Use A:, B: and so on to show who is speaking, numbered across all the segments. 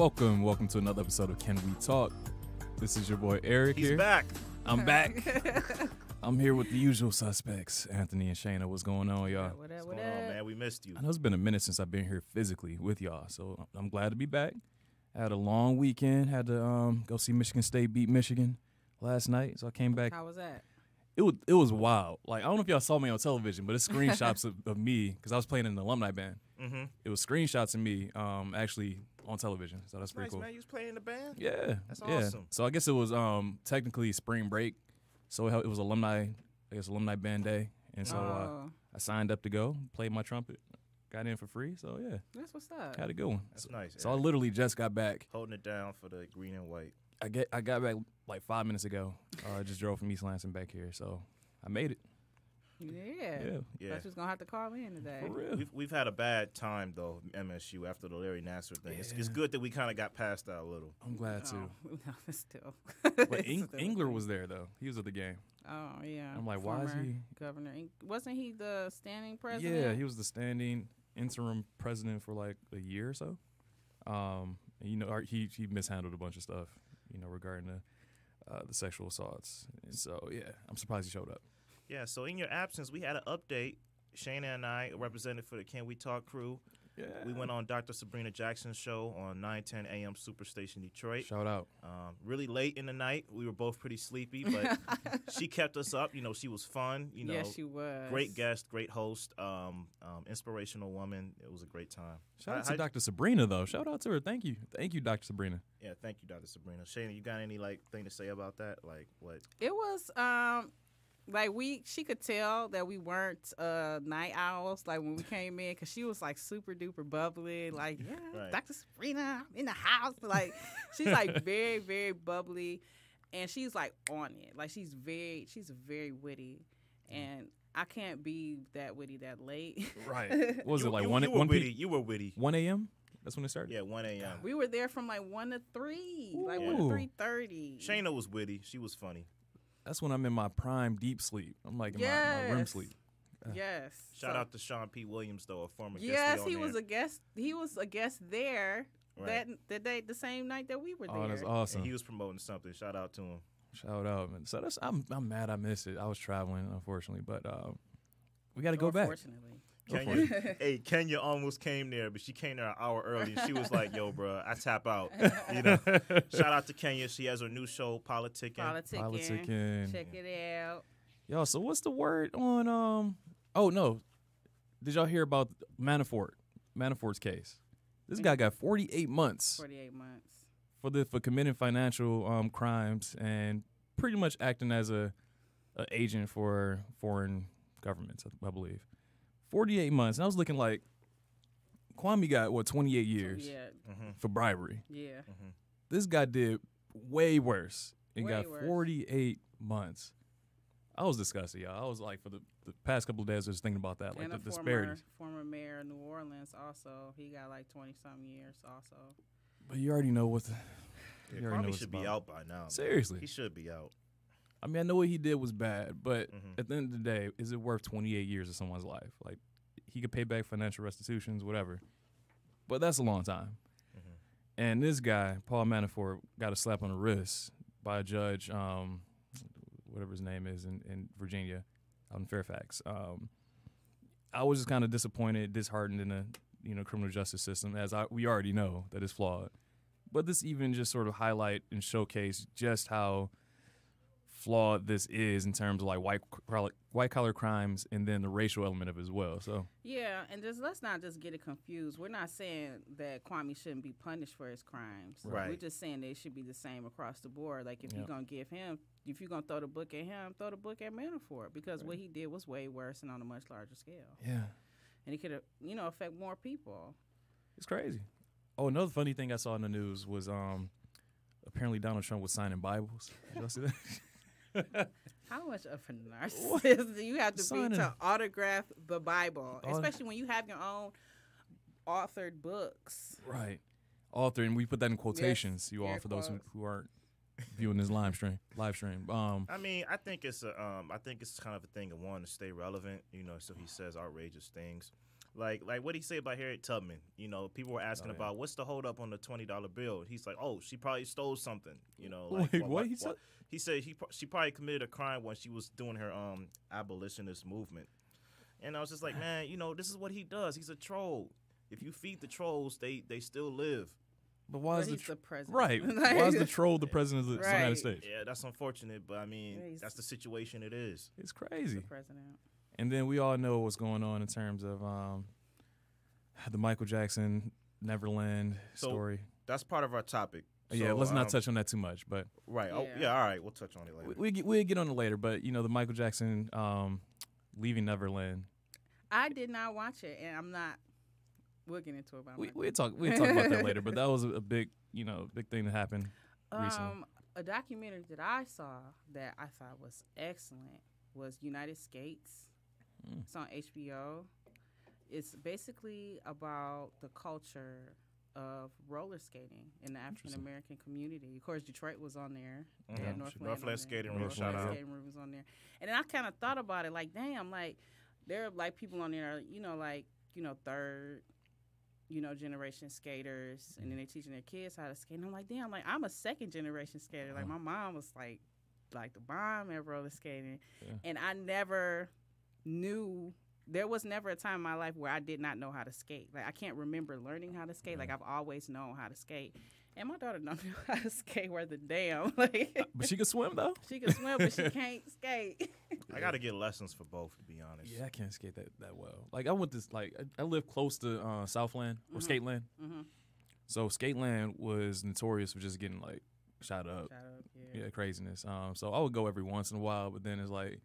A: Welcome to another episode of Can We Talk? This is your boy Eric here.
B: He's back.
A: I'm back. I'm here with the usual suspects, Anthony and Shayna. What's going on, y'all?
B: What's going on, man? We missed you.
A: I know it's been a minute since I've been here physically with y'all, so I'm glad to be back. I had a long weekend. Had to go see Michigan State beat Michigan last night, so I came back.
C: How was that?
A: It was wild. Like, I don't know if y'all saw me on television, but it's screenshots of me because I was playing in an alumni band.
B: Mm-hmm.
A: It was screenshots of me actually on television, so that's pretty
B: Nice,
A: cool.
B: man. You was playing in the band?
A: Yeah,
B: That's
A: yeah.
B: awesome.
A: So I guess it was technically spring break, so it was alumni band day, and so I signed up to go, played my trumpet, got in for free. So yeah,
C: That's what's up.
A: had a good one.
B: That's nice.
A: So I
B: Eric.
A: literally just got back.
B: Holding it down for the green and white.
A: I got back like 5 minutes ago. I just drove from East Lansing back here, so I made it.
C: Yeah.
B: Yeah.
C: Thought you was gonna have to call in today.
A: For real.
B: We've had a bad time, though, MSU, after the Larry Nassar thing. It's
A: Yeah.
B: good that we kind of got past that a little.
A: I'm glad too.
C: Oh, no, still.
A: But
C: It's still
A: Engler
C: a
A: was there though. He was at the game.
C: Oh yeah.
A: I'm like, why is
C: Former
A: he?
C: Governor? Wasn't he the standing president?
A: Yeah, he was the standing interim president for like a year or so. And, he mishandled a bunch of stuff, regarding the sexual assaults. And so yeah, I'm surprised he showed up.
B: Yeah, so in your absence, we had an update. Shayna and I, represented for the Can We Talk crew,
A: Yeah.
B: we went on Dr. Sabrina Jackson's show on 9:10 a.m. Superstation Detroit.
A: Shout out.
B: Really late in the night. We were both pretty sleepy, but she kept us up. She was fun.
C: Yes, she was.
B: Great guest, great host, inspirational woman. It was a great time.
A: Shout out to Dr. Sabrina though. Shout out to her. Thank you, Dr. Sabrina.
B: Yeah, thank you, Dr. Sabrina. Shayna, you got any thing to say about that? Like what?
C: It was she could tell that we weren't night owls like when we came in because she was like super duper bubbly, like
B: Right.
C: Dr. Sabrina I'm in the house, like she's like very very bubbly, and she's like on it, like she's very witty, and I can't be that witty that late.
A: Right. What was it like
B: you,
A: 1
B: you were witty. You were witty.
A: 1 a.m.? That's when it started.
B: Yeah, 1 a.m.
C: We were there from like 1 to 3, like 1
A: Ooh.
C: to 3:30.
B: Shayna was witty. She was funny.
A: That's when I'm in my prime deep sleep. I'm like in my REM sleep.
C: Yes.
B: Shout out to Sean P. Williams, though, a former guest.
C: Yes,
B: on
C: he
B: there.
C: was a guest. He was a guest there
B: Right.
C: the same night that we were there.
A: Oh, that's awesome.
B: And he was promoting something. Shout out to him.
A: Shout out, man. So I'm mad I missed it. I was traveling, unfortunately, but we got to go back.
C: Unfortunately.
B: Kenya almost came there, but she came there an hour early, and she was like, "Yo, bro, I tap out." Shout out to Kenya. She has her new show, Politicking.
A: Politicking.
C: Check it out.
A: Yo, so what's the word on Oh no, did y'all hear about Manafort's case? This guy got 48 months
C: 48 months.
A: for committing financial crimes and pretty much acting as a agent for foreign governments, I believe. 48 months. And I was looking like Kwame got 28 years
C: Yeah.
A: for bribery.
C: Yeah.
A: This guy did way worse and
C: Way
A: got
C: worse.
A: 48 months. I was disgusted, y'all. I was like, for the past couple of days, I was thinking about that, like
C: And
A: the
C: a
A: disparities.
C: former mayor of New Orleans also. He got like 20-something years also.
A: But you already know what the.
B: Yeah,
A: you already know
B: Kwame
A: what's
B: should be
A: about.
B: out by now. man.
A: Seriously.
B: He should be out.
A: I mean, I know what he did was bad, but
B: Mhm.
A: at the end of the day, is it worth 28 years of someone's life? Like, he could pay back financial restitutions, whatever. But that's a long time.
B: Mhm.
A: And this guy, Paul Manafort, got a slap on the wrist by a judge, whatever his name is, in Virginia, out in Fairfax. I was just kind of disappointed, disheartened in the criminal justice system, as we already know that it's flawed. But this even just sort of highlight and showcase just how flawed this is in terms of like white collar crimes and then the racial element of it as well. So
C: Yeah, and let's not just get it confused. We're not saying that Kwame shouldn't be punished for his crimes.
B: Right.
C: We're just saying they should be the same across the board. Like if you're gonna throw the book at him, throw the book at Manafort, because what he did was way worse and on a much larger scale.
A: yeah,
C: And it could affect more people.
A: it's crazy. Oh, another funny thing I saw in the news was apparently Donald Trump was signing Bibles. Did y'all see that?
C: How much of a narcissist do you have to
A: Signing.
C: be to autograph the Bible,
A: Aut-
C: especially when you have your own authored books?
A: Right. Author, and we put that in quotations, you all,
C: air
A: for those
C: quotes.
A: who aren't viewing this live stream.
B: I mean, I think it's kind of a thing of wanting to stay relevant. So he says outrageous things. Like what did he say about Harriet Tubman? You know, people were asking about what's the hold up on the $20 bill. He's like, oh, she probably stole something. You know, like
A: wait, what he said?
B: He said she probably committed a crime when she was doing her abolitionist movement. And I was just like, man, you know, this is what he does. He's a troll. If you feed the trolls, they still live.
A: But why is
C: the president?
A: Right. Why is the troll the president of the United States?
B: Yeah, that's unfortunate, but I mean, that's the situation it is.
A: It's crazy.
C: The president.
A: And then we all know what's going on in terms of the Michael Jackson Neverland story.
B: That's part of our topic.
A: Yeah, let's not touch on that too much. But
B: right. Oh, yeah. All right. We'll touch on it later.
A: We'll get on it later. But you know, the Michael Jackson leaving Neverland.
C: I did not watch it, and I'm not. We'll get into it.
A: We'll talk about that later. But that was a big thing that happened recently.
C: A documentary that I saw that I thought was excellent was United Skates. It's on HBO. It's basically about the culture of roller skating in the African American community. Of course, Detroit was on there.
B: Northland Skating Room. Shout out.
C: Skating Room was on there. And then I kind of thought about it, like, damn, like there are like people on there, third, generation skaters, and then they're teaching their kids how to skate. And I'm like, damn, like I'm a second generation skater. Like my mom was like the bomb at roller skating, and I never knew. There was never a time in my life where I did not know how to skate. Like I can't remember learning how to skate. Like I've always known how to skate. And my daughter don't know how to skate worth a damn. Like,
A: but she can swim though.
C: She can swim, but she can't skate.
B: I got to get lessons for both, to be honest.
A: Yeah, I can't skate that well. Like I went to I live close to Southland or Skateland. Mm-hmm. So Skateland was notorious for just getting like shot up. Yeah, craziness. So I would go every once in a while, but then it's like,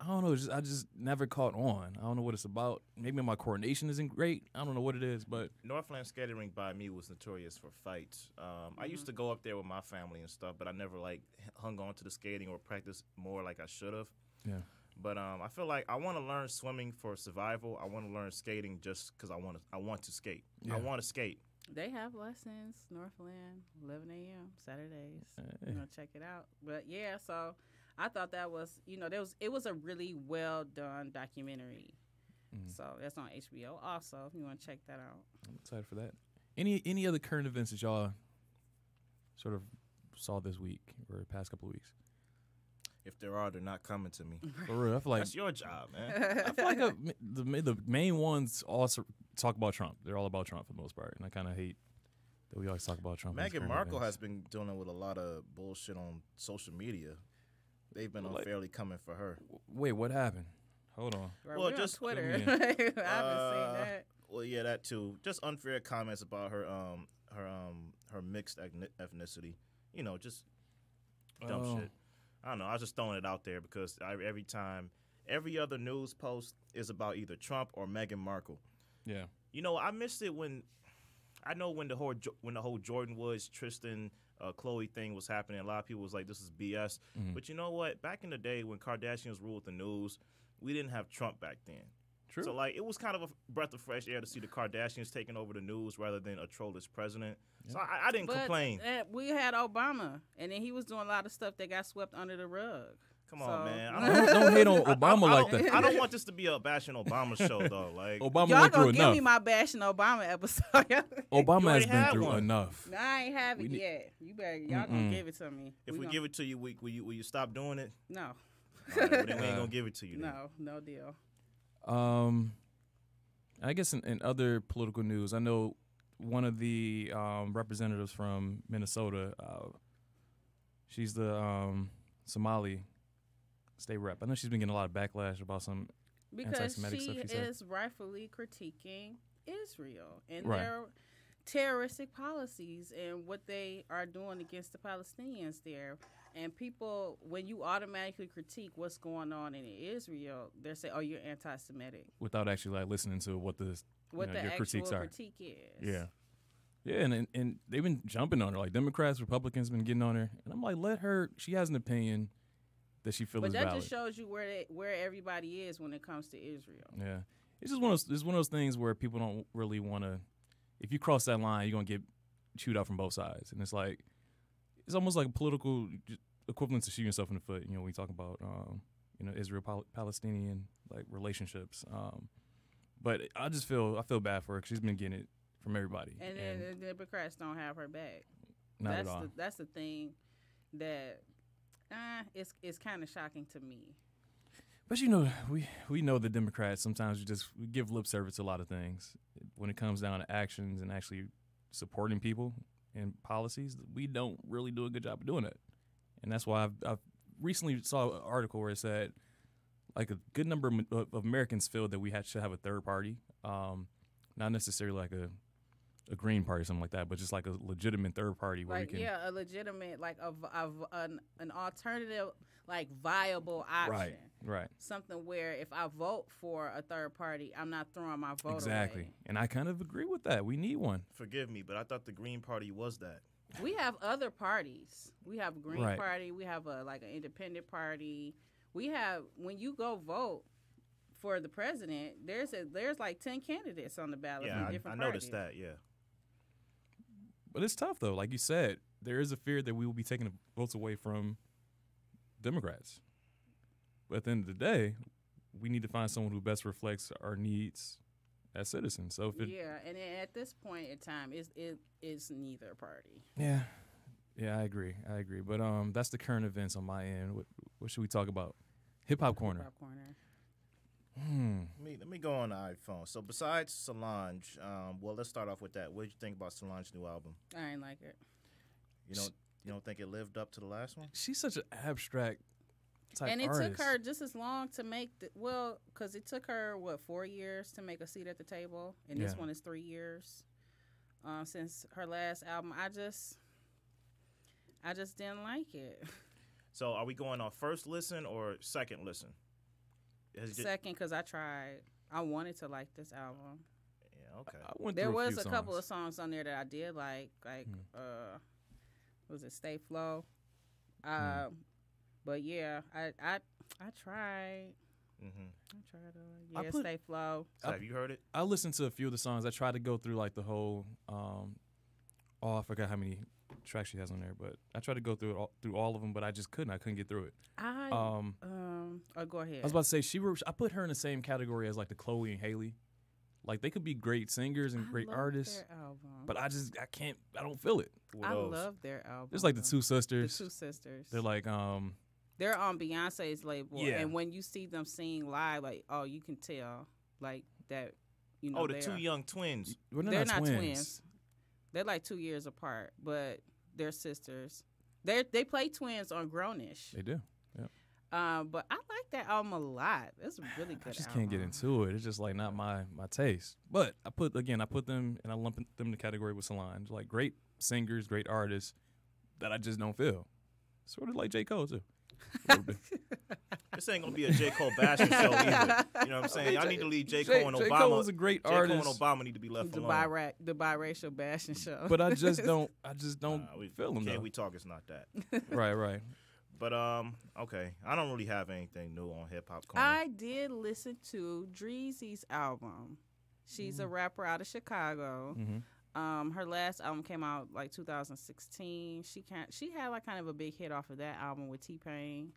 A: I don't know. I just never caught on. I don't know what it's about. Maybe my coordination isn't great. I don't know what it is, but
B: Northland Skating Rink by me was notorious for fights. I used to go up there with my family and stuff, but I never like hung on to the skating or practiced more like I should have.
A: Yeah.
B: But I feel like I want to learn swimming for survival. I want to learn skating just because I want to skate. Yeah. I want to skate.
C: They have lessons, Northland, 11 a.m. Saturdays. Check it out. But yeah, so I thought that was, it was a really well done documentary. So that's on HBO also, if you want to check that out.
A: I'm excited for that. Any other current events that y'all sort of saw this week or the past couple of weeks?
B: If there are, they're not coming to me.
A: For real, I feel like
B: that's your job, man.
A: I feel like the main ones also talk about Trump. They're all about Trump for the most part, and I kind of hate that we always talk about Trump.
B: Meghan Markle has been dealing with a lot of bullshit on social media. They've been unfairly coming for her.
A: Wait, what happened? Hold on.
C: Right, well, just on Twitter. I haven't seen that.
B: Well, yeah, that too. Just unfair comments about her mixed ethnicity. Just dumb shit. I don't know. I was just throwing it out there because every other news post is about either Trump or Meghan Markle.
A: Yeah.
B: I missed it when the whole Jordan Woods, Tristan, Khloe thing was happening. A lot of people was like, this is BS. Mm-hmm. But you know what? Back in the day when Kardashians ruled the news, we didn't have Trump back then.
A: True.
B: So, it was kind of a breath of fresh air to see the Kardashians taking over the news rather than a trollish president. Yeah. So, I didn't complain.
C: We had Obama, and then he was doing a lot of stuff that got swept under the rug.
B: Come on, man.
A: Don't hate on Obama like that.
B: I don't want this to be a bashing Obama show, though. Like
A: Obama
C: y'all
A: went through
C: gonna
A: enough.
C: Give me my bashing Obama episode.
A: Obama has been through enough.
C: No, I ain't have it yet. You better. Y'all gonna give it to me.
B: If we give it to you, will you stop doing it?
C: No.
B: All right, well, then we ain't gonna give it to you. Then.
C: No deal.
A: I guess in other political news, I know one of the representatives from Minnesota. She's the Somali state rep. I know she's been getting a lot of backlash about some anti-Semitic stuff she said.
C: Because she is rightfully critiquing Israel and their terroristic policies and what they are doing against the Palestinians there. And people, when you automatically critique what's going on in Israel, they say, "Oh, you're anti-Semitic,"
A: without actually listening to what the
C: your
A: critiques are.
C: Critique is.
A: Yeah, and they've been jumping on her. Like Democrats, Republicans been getting on her, and I'm like, let her. She has an opinion that she feels is valid.
C: But that just shows you where everybody is when it comes to Israel.
A: Yeah, it's just one of those things where people don't really want to. If you cross that line, you're gonna get chewed out from both sides, and it's almost like a political equivalent to shooting yourself in the foot. When you talk about Israel Palestinian relationships. But I feel bad for her 'cause she's been getting it from everybody.
C: And then the Democrats don't have her back.
A: Not at all.
C: That's the thing that it's kind of shocking to me.
A: But we know the Democrats sometimes we give lip service to a lot of things. When it comes down to actions and actually supporting people and policies, we don't really do a good job of doing it. And that's why I've recently saw an article where it said like a good number of Americans feel that we should have a third party, not necessarily like a Green Party or something like that, but just like a legitimate third party where
C: like
A: we can
C: a legitimate like an alternative like viable option.
A: Right.
C: Something where if I vote for a third party, I'm not throwing my vote
A: exactly.
C: away.
A: And I kind of agree with that. We need one.
B: Forgive me, but I thought the Green Party was that.
C: We have other parties. We have a Green
A: Right.
C: Party. We have an independent party. We have when you go vote for the president, there's like 10 candidates on the ballot
B: Yeah,
C: from different
B: I noticed
C: parties.
B: that. Yeah.
A: But it's tough though. Like you said, there is a fear that we will be taking votes away from Democrats. But at the end of the day, we need to find someone who best reflects our needs as citizens. So if
C: Yeah, and at this point in time, it's neither party.
A: Yeah, I agree. But that's the current events on my end. What should we talk about? Hip Hop Corner.
C: Hip Hop Corner.
B: Let me go on the iPhone. So besides Solange, well, let's start off with that. What did you think about Solange's new album?
C: I ain't like it.
B: You don't think it lived up to the last one?
A: She's such an abstract type
C: And it
A: artist.
C: took her just as long to make because it took her 4 years to make a seat at the table, and this
A: Yeah.
C: one is 3 years since her last album. I just didn't like it.
B: So are we going on first listen or second listen?
C: Second, because I tried. I wanted to like this album.
B: Yeah, okay.
A: I went
C: There
A: through
C: was
A: few
C: a couple of
A: songs.
C: songs on there that I did like was it Stay Flow? But yeah, I tried.
B: Mm-hmm.
C: I tried Stay Flow.
B: So have you heard it?
A: I listened to a few of the songs. I tried to go through like the whole. I forgot how many tracks she has on there, but I tried to go through all of them, but I just couldn't. I couldn't get through it.
C: Go ahead.
A: I was about to say I put her in the same category as like the Chloe and Haley. Like they could be great singers and great
C: love
A: artists,
C: their album.
A: but I can't. I don't feel it.
C: I love their album.
A: There's like the two sisters.
C: The two sisters.
A: They're like
C: They're on Beyonce's label,
A: Yeah.
C: and when you see them sing live, like you can tell like that.
B: The two young twins.
A: well,
C: They're not twins. They're like 2 years apart, but they're sisters. They play twins on Grownish.
A: They do.
C: But I like that album a lot. It's a really good.
A: I just
C: album.
A: can't get into it. It's just like not my taste. But I put them and I lump them in the category with Solange. Like great singers, great artists that I just don't feel. Sort of like J. Cole too.
B: This ain't gonna be a J. Cole bashing show either. You know what I'm saying? Y'all need to leave J. Cole and Obama.
A: J. Cole is a great
B: J.
A: artist.
B: Cole and Obama need to be left alone.
C: The biracial bashing show.
A: But I just don't feel them
B: Okay,
A: though.
B: we talk. It's not that.
A: Right.
B: But okay, I don't really have anything new on Hip Hop Corner.
C: I did listen to Dreezy's album. She's a rapper out of Chicago.
A: Mm-hmm.
C: Her last album came out like 2016. She had like kind of a big hit off of that album with T-Pain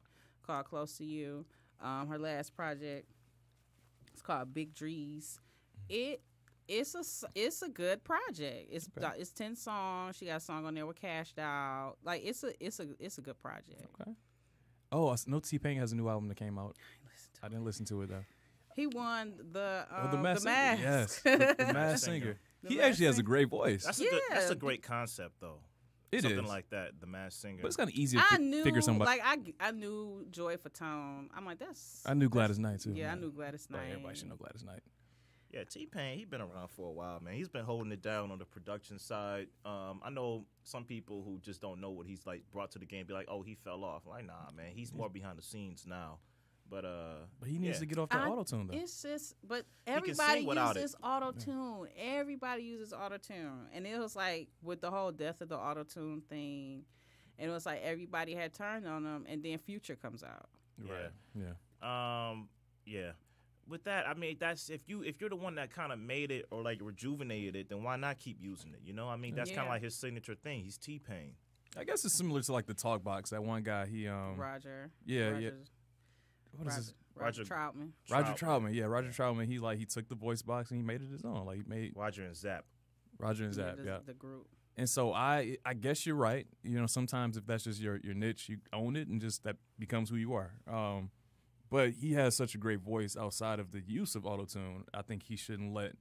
C: called Close to You. Her last project is called Big Drees. It's a good project. It's 10 songs. She got a song on there with Cashed Out. Like it's a good project.
A: Okay. Oh, I know T-Pain has a new album that came out. I didn't listen to it though.
C: He won the
A: Masked Singer.
C: Mask.
A: Yes, the Masked Singer. He actually has a great voice.
B: That's a great concept though. Something
A: is.
B: like that, the Masked Singer.
A: But it's kind of easy to figure somebody.
C: Like I knew Joy Fatone. I'm like
A: I knew Gladys Knight too.
C: Yeah, I knew Gladys Knight.
A: Everybody should know Gladys Knight.
B: Yeah, T-Pain, he's been around for a while, man. He's been holding it down on the production side. I know some people who just don't know what he's like brought to the game, be like, oh, he fell off. Like, nah, man, he's more behind the scenes now. But
A: he needs to get off the auto-tune though.
C: It's just, but everybody uses auto-tune.
A: Yeah.
C: Everybody uses auto-tune, and it was like with the whole death of the auto-tune thing, and it was like everybody had turned on them, and then Future comes out.
A: Right.
B: Yeah. With that, I mean, that's if you're the one that kind of made it or like rejuvenated it, then why not keep using it? You know, I mean, that's kind of like his signature thing. He's T-Pain.
A: I guess it's similar to like the Talk Box. That one guy, he
C: Roger.
A: Yeah.
C: Rogers.
A: What is his?
C: Roger Troutman.
A: Roger Troutman, yeah, Roger Troutman. He took the voice box and he made it his own. Like he made
B: Roger and Zapp.
C: The group.
A: And so I guess you're right. You know, sometimes if that's just your niche, you own it and just that becomes who you are. But he has such a great voice outside of the use of autotune. I think he shouldn't let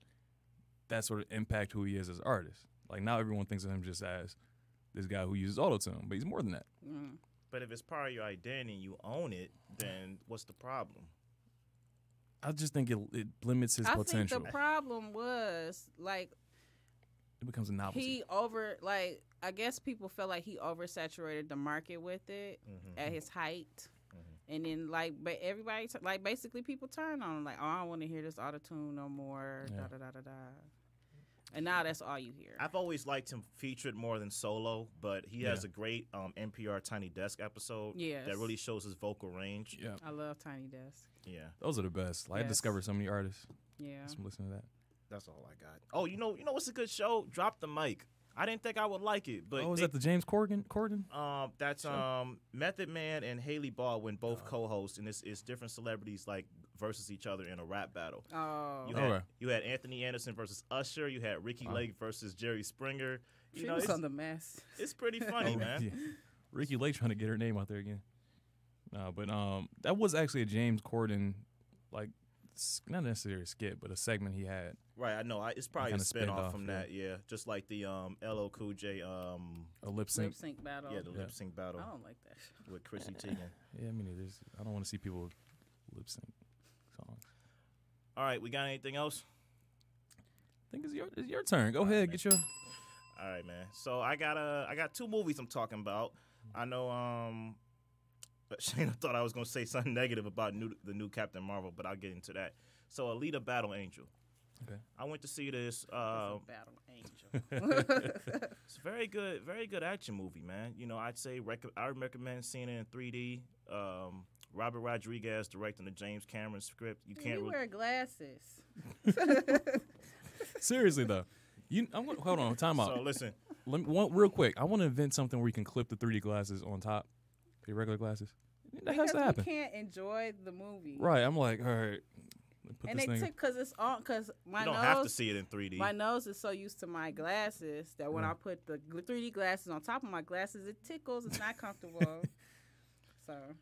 A: that sort of impact who he is as an artist. Like now everyone thinks of him just as this guy who uses autotune, but he's more than that.
C: Mm.
B: But if it's part of your identity and you own it, then what's the problem?
A: I just think it limits his potential.
C: I think the problem was like
A: it becomes a novelty.
C: I guess people felt like he oversaturated the market with it at his height. And then, but everybody, basically people turn on him. Like, oh, I don't want to hear this autotune no more, da-da-da-da-da. And now that's all you hear.
B: I've always liked him featured more than solo, but he has a great NPR Tiny Desk episode that really shows his vocal range.
A: Yeah,
C: I love Tiny Desk.
B: Yeah.
A: Those are the best. Like, I discovered so many artists.
C: Yeah.
A: Just listen to that.
B: That's all I got. Oh, you know what's a good show? Drop the Mic. I didn't think I would like it, but
A: is that the James Corden?
B: That's Method Man and Haley Baldwin both co-hosts, and it's different celebrities like versus each other in a rap battle.
C: Oh,
B: you had Anthony Anderson versus Usher. You had Ricky Lake versus Jerry Springer.
C: She was on the mess.
B: It's pretty funny, man.
A: Yeah. Ricky Lake trying to get her name out there again. No, but that was actually a James Corden, like not necessarily a skit, but a segment he had.
B: Right, I know. It's probably a spinoff from that, yeah. Just like the LL Cool J
A: a lip sync
C: battle.
B: Yeah, the lip sync battle.
C: I don't like that show.
B: With Chrissy Teigen.
A: Yeah, I mean, I don't want to see people lip sync songs.
B: All right, we got anything else?
A: I think it's your turn. Go ahead, get your.
B: All right, man. So I got two movies I'm talking about. I know Shayna thought I was gonna say something negative about the new Captain Marvel, but I'll get into that. So Alita: Battle Angel.
A: Okay.
B: I went to see this.
C: Battle Angel.
B: It's a very good action movie, man. You know, I'd say I recommend seeing it in 3D. Robert Rodriguez directing the James Cameron script.
C: You wear glasses.
A: Seriously though, hold on, time out.
B: So listen,
A: real quick. I want to invent something where you can clip the 3D glasses on top of your regular glasses. That has to happen.
C: You can't enjoy the movie.
A: Right. I'm like, all right.
C: And they took because my nose.
B: You don't have to see it in 3D.
C: My nose is so used to my glasses that when I put the 3D glasses on top of my glasses, it tickles. It's not comfortable.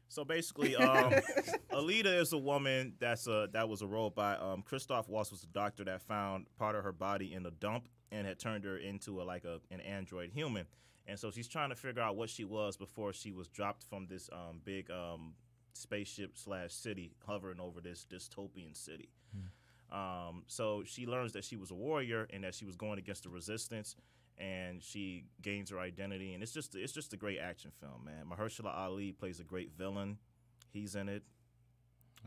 B: So basically, Alita is a woman that was a role by Christoph Waltz was a doctor that found part of her body in a dump and had turned her into an android human. And so she's trying to figure out what she was before she was dropped from this big spaceship / city hovering over this dystopian city. So she learns that she was a warrior and that she was going against the resistance, and she gains her identity. And it's just a great action film, man. Mahershala Ali plays a great villain. He's in it.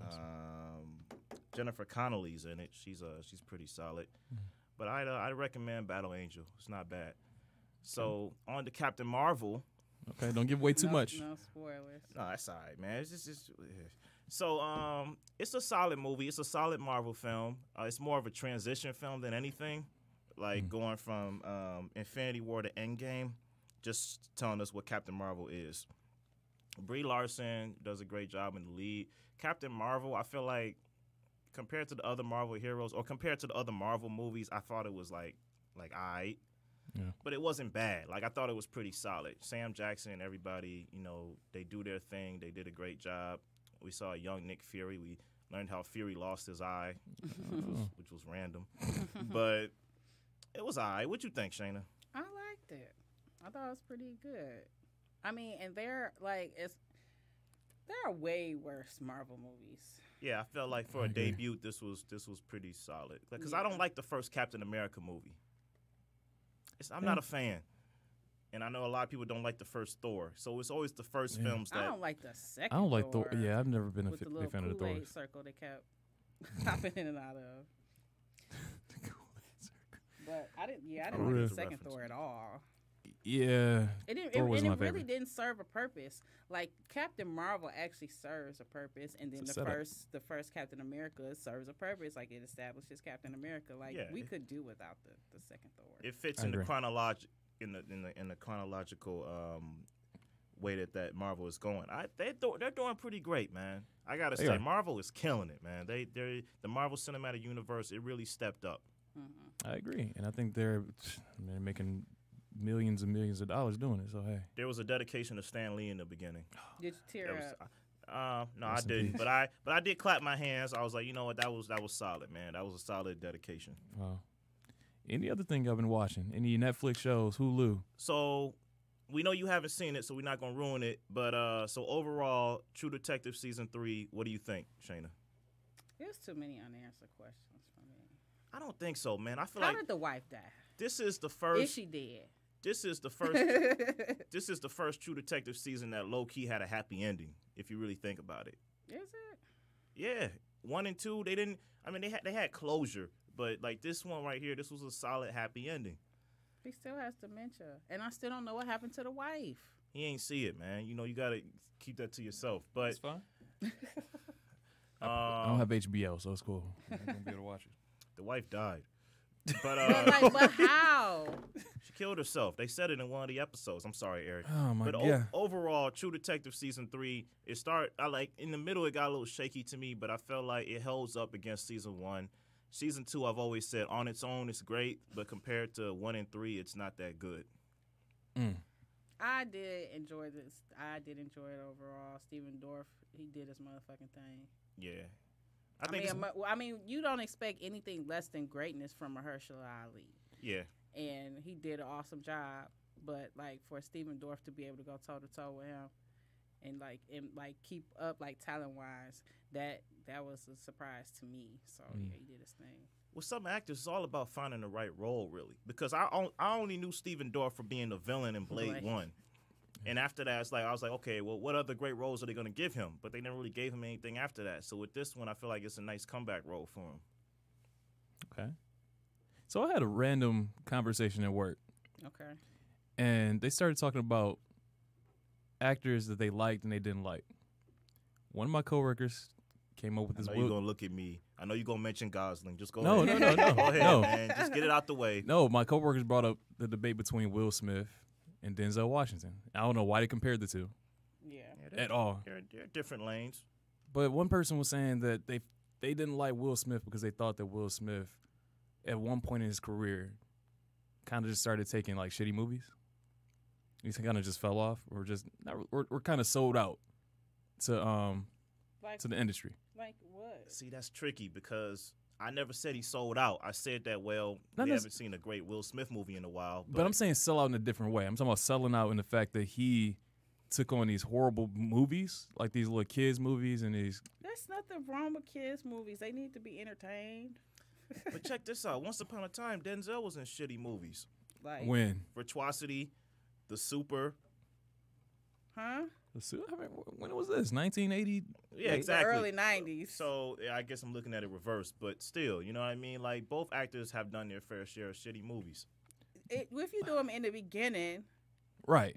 B: Awesome. Jennifer Connelly's in it. She's pretty solid. But I'd recommend Battle Angel. It's not bad. So on to Captain Marvel.
A: Okay, don't give away too much.
C: No spoilers.
B: No, that's all right, man. It's just so it's a solid movie. It's a solid Marvel film. It's more of a transition film than anything, like going from Infinity War to Endgame, just telling us what Captain Marvel is. Brie Larson does a great job in the lead. Captain Marvel, I feel like compared to the other Marvel heroes or compared to the other Marvel movies, I thought it was like aight. Yeah. But it wasn't bad. Like, I thought it was pretty solid. Sam Jackson, everybody, they do their thing. They did a great job. We saw a young Nick Fury. We learned how Fury lost his eye, which was random. But it was all right. What you think, Shayna?
C: I liked it. I thought it was pretty good. I mean, and there are way worse Marvel movies.
B: Yeah, I felt like for a debut, this was pretty solid. Because I don't like the first Captain America movie. I'm not a fan. And I know a lot of people don't like the first Thor. So it's always the first films that...
C: I don't like the second
A: I don't like
C: Thor.
A: Yeah, I've never been a
C: big
A: fan of the Thor.
C: Kool-Aid circle they kept hopping in and out of.
A: The Kool-Aid circle.
C: But I didn't like the second Thor at all.
A: Yeah.
C: It really didn't serve a purpose. Like, Captain Marvel actually serves a purpose, and then the first Captain America serves a purpose. Like, it establishes Captain America. Like, we could do without the second Thor.
B: It fits in the chronological way that Marvel is going. They're doing pretty great, man. I gotta
A: They
B: say,
A: are.
B: Marvel is killing it, man. The Marvel Cinematic Universe, it really stepped up.
C: Mm-hmm.
A: I agree, and I think they're making millions and millions of dollars doing it. So hey,
B: There was a dedication to Stan Lee in the beginning.
C: Did you tear
B: There was,
C: up?
B: no,
A: Rest
B: I
A: in
B: didn't.
A: peace.
B: But I did clap my hands. I was like, you know what, that was solid, man. That was a solid dedication.
A: wow. Any other thing I've been watching? Any Netflix shows? Hulu?
B: So we know you haven't seen it, so we're not gonna ruin it. But so overall, True Detective season 3, what do you think, Shayna?
C: There's too many unanswered questions for me.
B: I don't think so, man. I feel
C: How
B: like
C: did the wife die?
B: this is the
C: Is
B: first.
C: she dead?
B: This is the first. This is the first True Detective season that low key had a happy ending. If you really think about it,
C: Is it?
B: yeah. 1 and 2, they didn't. I mean, they had closure, but like this one right here, this was a solid happy ending.
C: He still has dementia, and I still don't know what happened to the wife.
B: He ain't see it, man. You know, you gotta keep that to yourself. But
A: It's fine. I don't have HBO, so it's cool. I'm gonna be able to watch it.
B: the wife died. But
C: But how?
B: she killed herself. They said it in one of the episodes. I'm sorry, Eric.
A: Oh my
B: But
A: god.
B: overall, True Detective season 3, I like in the middle it got a little shaky to me, but I felt like it holds up against season 1. Season 2, I've always said on its own it's great, but compared to 1 and 3, it's not that good.
C: I did enjoy this. I did enjoy it overall. Steven Dorff, he did his motherfucking thing.
B: Yeah.
C: I mean, you don't expect anything less than greatness from Mahershala Ali,
B: Yeah.
C: and he did an awesome job. But like for Steven Dorff to be able to go toe to toe with him, and keep up like talent wise, that was a surprise to me. So yeah, he did his thing.
B: With some actors, it's all about finding the right role, really. Because I only knew Steven Dorff for being the villain in Blade 1. And after that, I was like, okay, well, what other great roles are they going to give him? But they never really gave him anything after that. So with this one, I feel like it's a nice comeback role for him.
A: Okay. So I had a random conversation at work,
C: Okay.
A: and they started talking about actors that they liked and they didn't like. One of my coworkers came up with this.
B: I know you're going to look at me. I know you're going to mention Gosling. Just go
A: No,
B: ahead.
A: no.
B: Go ahead,
A: No.
B: man. Just get it out the way.
A: No, my coworkers brought up the debate between Will Smith and Denzel Washington. I don't know why they compared the two
C: Yeah.
A: at all.
B: They're different lanes.
A: But one person was saying that they didn't like Will Smith because they thought that Will Smith, at one point in his career, kind of just started taking like shitty movies. He kind of just fell off, or just or kind of sold out to
C: Like
A: the industry.
C: like what?
B: See, that's tricky because I never said he sold out. I said that, well,
A: Not
B: we
A: nec-
B: haven't seen a great Will Smith movie in a while.
A: But I'm saying sell out in a different way. I'm talking about selling out in the fact that he took on these horrible movies, like these little kids movies and these.
C: There's nothing wrong with kids' movies. They need to be entertained.
B: But check this out. Once upon a time, Denzel was in shitty movies.
C: Like
A: When?
B: Virtuosity, The Super.
C: huh?
A: When was this? 1980?
B: Yeah,
C: Like
B: exactly.
C: The early 90s.
B: So yeah, I guess I'm looking at it reverse, but still, you know what I mean? Like both actors have done their fair share of shitty movies.
C: If you do them in the beginning,
A: Right.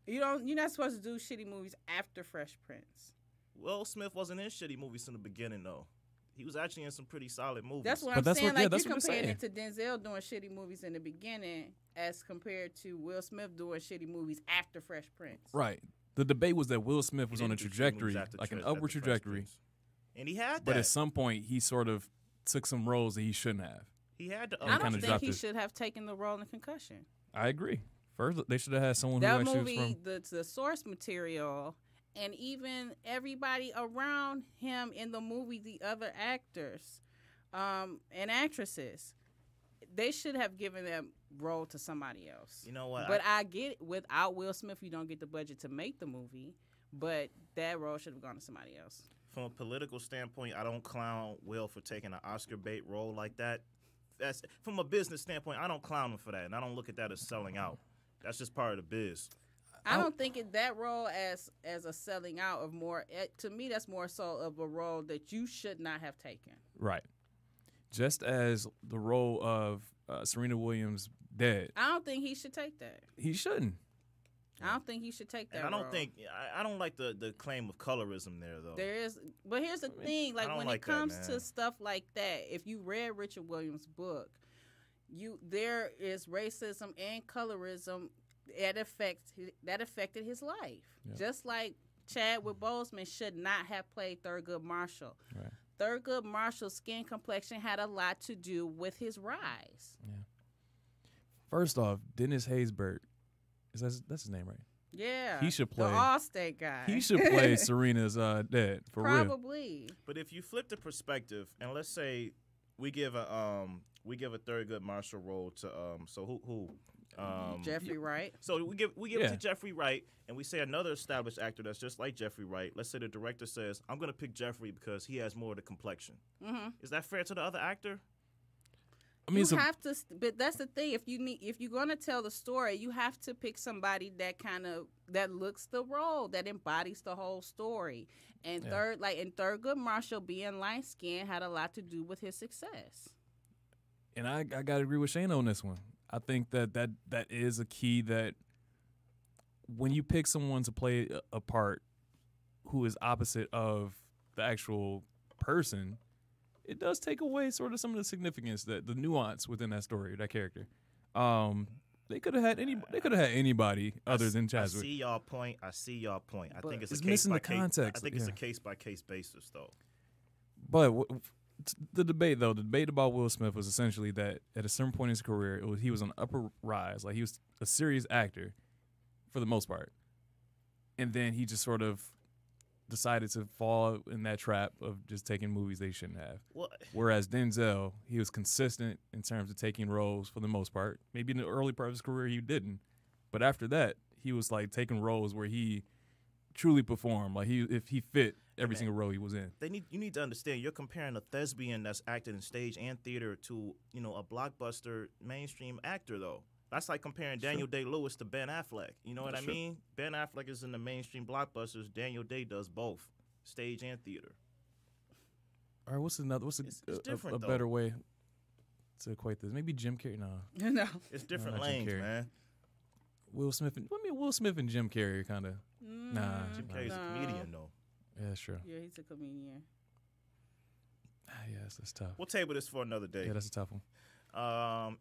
C: you're not supposed to do shitty movies after Fresh Prince.
B: Will Smith wasn't in shitty movies in the beginning though. He was actually in some pretty solid movies.
C: That's what
A: But
C: I'm
A: that's
C: saying.
A: what- yeah,
C: Like
A: that's
C: you're
A: what I'm
C: comparing it to Denzel doing shitty movies in the beginning as compared to Will Smith doing shitty movies after Fresh Prince.
A: Right. The debate was that Will Smith
B: He
A: was on a
B: didn't do shitty movies
A: trajectory,
B: after
A: like an
B: after
A: upward
B: Fresh
A: trajectory.
B: Prince. And he had
A: But
B: that.
A: at some point, he sort of took some roles that he shouldn't have.
B: He had to.
C: I
A: kinda
C: don't think
A: dropped
C: he
A: it.
C: should have taken the role in Concussion.
A: I agree. First, they should have had someone who
C: That
A: actually
C: movie,
A: was from.
C: the source material, and even everybody around him in the movie, the other actors and actresses, they should have given that role to somebody else.
B: You know what?
C: But I get it. Without Will Smith, you don't get the budget to make the movie. But that role should have gone to somebody else.
B: From a political standpoint, I don't clown Will for taking an Oscar bait role like that. That's from a business standpoint. I don't clown him for that, and I don't look at that as selling out. That's just part of the biz.
C: I don't think that role as a selling out of more. To me, that's more so of a role that you should not have taken.
A: Right. Just as the role of Serena Williams dead,
C: I don't think he should take that.
A: he shouldn't.
C: I don't think he should take that.
B: And I don't
C: role.
B: think I don't like the claim of colorism there though.
C: There is, but here's the thing:
B: I
C: like
B: don't
C: when
B: like
C: it
B: that,
C: comes
B: man.
C: to stuff like that, if you read Richard Williams' book, there is racism and colorism that affected his life.
A: Yeah.
C: Just like Chadwick Boseman should not have played Thurgood Marshall.
A: Right.
C: Thurgood Marshall's skin complexion had a lot to do with his rise.
A: Yeah. First off, Dennis Haysbert, that's his name, right?
C: Yeah.
A: He should play
C: the Allstate guy.
A: He should play Serena's dad for real.
C: Probably.
B: But if you flip the perspective, and let's say we give a Thurgood Marshall role to who
C: Jeffrey Wright.
B: So we give it to Jeffrey Wright, and we say another established actor that's just like Jeffrey Wright. Let's say the director says, "I'm going to pick Jeffrey because he has more of the complexion."
C: Mm-hmm.
B: Is that fair to the other actor?
A: I mean,
C: you have to, but that's the thing. If you're going to tell the story, you have to pick somebody that looks the role, that embodies the whole story. And Thurgood Marshall being light skinned had a lot to do with his success.
A: And I gotta agree with Shane on this one. I think that is a key, that when you pick someone to play a part who is opposite of the actual person, it does take away sort of some of the significance, the nuance within that story, that character. They could have had anybody other than Chadwick.
B: I see y'all point. I think it's
A: missing the context.
B: I think it's a case by case basis, though.
A: But the debate about Will Smith was essentially that at a certain point in his career, he was on upper rise, like he was a serious actor for the most part, and then he just sort of decided to fall in that trap of just taking movies they shouldn't have.
B: Well,
A: whereas Denzel, he was consistent in terms of taking roles for the most part. Maybe in the early part of his career he didn't, but after that he was like taking roles where he truly performed. Like if he fit every single role he was in.
B: You need to understand, you're comparing a thespian that's acted in stage and theater to a blockbuster mainstream actor, though. That's like comparing Daniel Day-Lewis to Ben Affleck. You know what I mean? Ben Affleck is in the mainstream blockbusters. Daniel Day does both, stage and theater.
A: All right, what's a better way to equate this? Maybe Jim Carrey.
C: No.
B: It's different lanes, man.
A: Will Smith and Jim Carrey kind of.
B: Jim Carrey's a comedian, though.
A: Yeah, that's true.
C: Yeah, he's a comedian.
A: Yes, that's tough.
B: We'll table this for another day.
A: Yeah, that's a tough one.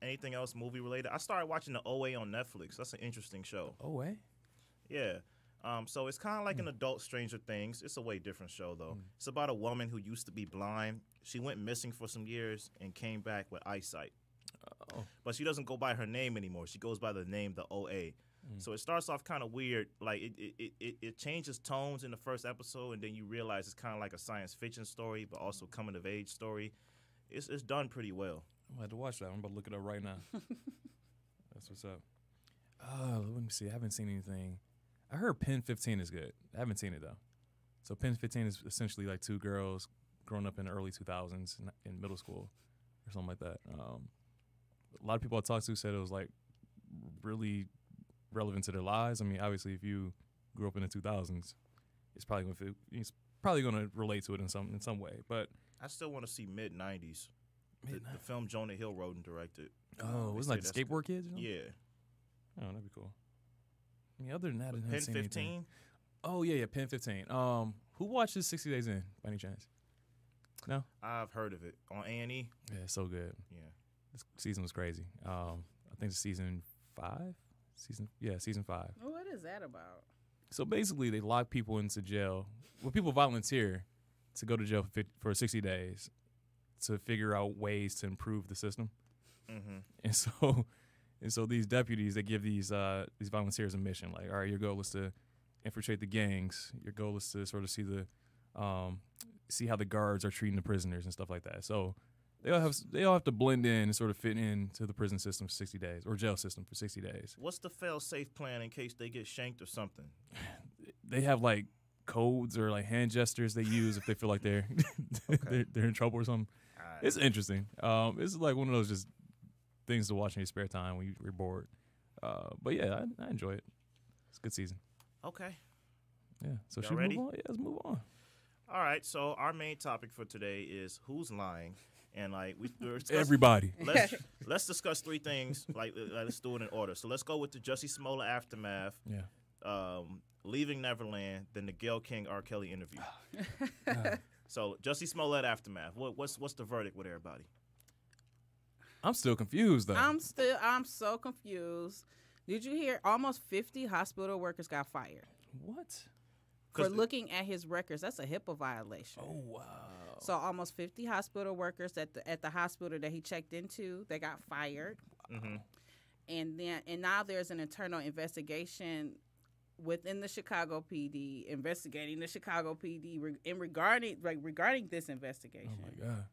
B: Anything else movie related? I started watching the OA on Netflix. That's an interesting show.
A: OA?
B: Yeah. So it's kind of like an adult Stranger Things. It's a way different show, though. It's about a woman who used to be blind. She went missing for some years and came back with eyesight. But she doesn't go by her name anymore. She goes by the name, the OA. So it starts off kind of weird. Like it changes tones in the first episode, and then you realize it's kind of like a science fiction story, but also coming of age story. It's done pretty well.
A: I'm glad to watch that. I'm about to look it up right now. That's what's up. Let me see. I haven't seen anything. I heard Pen 15 is good. I haven't seen it, though. So Pen 15 is essentially like two girls growing up in the early 2000s in middle school or something like that. A lot of people I talked to said it was like really relevant to their lives. I mean, obviously, if you grew up in the 2000s, it's probably going to relate to it in some way. But
B: I still want to see mid-90s. The film Jonah Hill wrote and directed.
A: Oh, was it like the Skateboard Kids?
B: Yeah.
A: Oh, that'd be cool. I mean, other than that, I haven't
B: Pen
A: seen
B: 15?
A: anything. Oh, yeah, Pen 15. Who watches 60 Days In, by any chance? No?
B: I've heard of it. On A&E?
A: Yeah, it's so good.
B: Yeah.
A: This season was crazy. I think it's season 5? Season 5.
C: Well, what is that about?
A: So basically, they lock people into jail. Well, people volunteer to go to jail for 60 days to figure out ways to improve the system.
B: Mm-hmm.
A: And so these deputies, they give these volunteers a mission. Like, all right, your goal is to infiltrate the gangs. Your goal is to sort of see how the guards are treating the prisoners and stuff like that. So they all have to blend in and sort of fit into the prison system for 60 days or jail system for 60 days.
B: What's the fail-safe plan in case they get shanked or something?
A: They have like codes or like hand gestures they use if they feel like they're they're in trouble or something.
B: Right.
A: It's interesting. It's like one of those just things to watch in your spare time when you're bored. But yeah, I enjoy it. It's a good season.
B: Okay.
A: Yeah. So
B: Y'all
A: should we
B: ready?
A: move on? Yeah, let's move on.
B: All right. So our main topic for today is who's lying, and like we're
A: Everybody.
B: Let's discuss three things. Like let's do it in order. So let's go with the Jussie Smollett aftermath.
A: Yeah.
B: Leaving Neverland, then the Gayle King R. Kelly interview. So Jussie Smollett aftermath. What's the verdict with everybody?
A: I'm still confused though.
C: I'm so confused. Did you hear? Almost 50 hospital workers got fired
A: What?
C: for looking at his records. That's a HIPAA violation.
A: Oh wow.
C: So almost 50 hospital workers at the hospital that he checked into, they got fired.
B: Mm-hmm.
C: And now there's an internal investigation within the Chicago PD investigating the Chicago PD regarding this investigation.
A: Oh my god.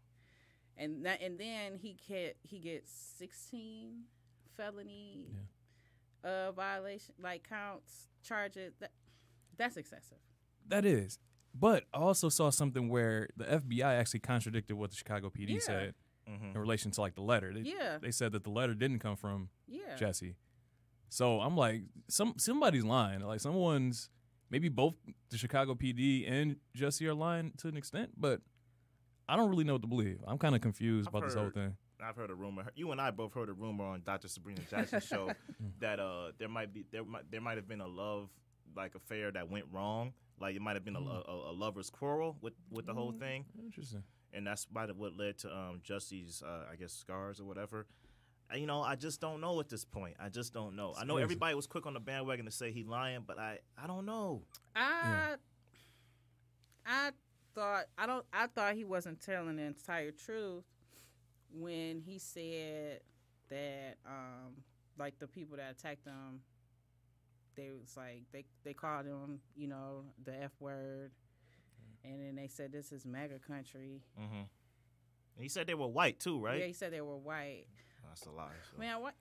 C: And then he gets 16 felony violation counts charges. That's excessive.
A: That is. But I also saw something where the FBI actually contradicted what the Chicago PD said in relation to like the letter. They said that the letter didn't come from Jesse. So I'm like, somebody's lying. Like someone's maybe both the Chicago PD and Jesse are lying to an extent, but I don't really know what to believe. I'm kind of confused about this whole thing.
B: I've heard a rumor. You and I both heard a rumor on Dr. Sabrina Jackson's show that there might have been a love affair that went wrong. Like it might have been a lover's quarrel with the whole thing.
A: Interesting.
B: And that's what led to Jesse's I guess scars or whatever. I just don't know at this point. I just don't know. I know everybody was quick on the bandwagon to say he lying, but I don't know.
C: I thought he wasn't telling the entire truth when he said that the people that attacked him, they was like they called him the F word, and then they said this is MAGA country.
B: Mm-hmm. And he said they were white too, right?
C: Yeah, he said they were white.
B: That's a lie. So.
C: Man, what?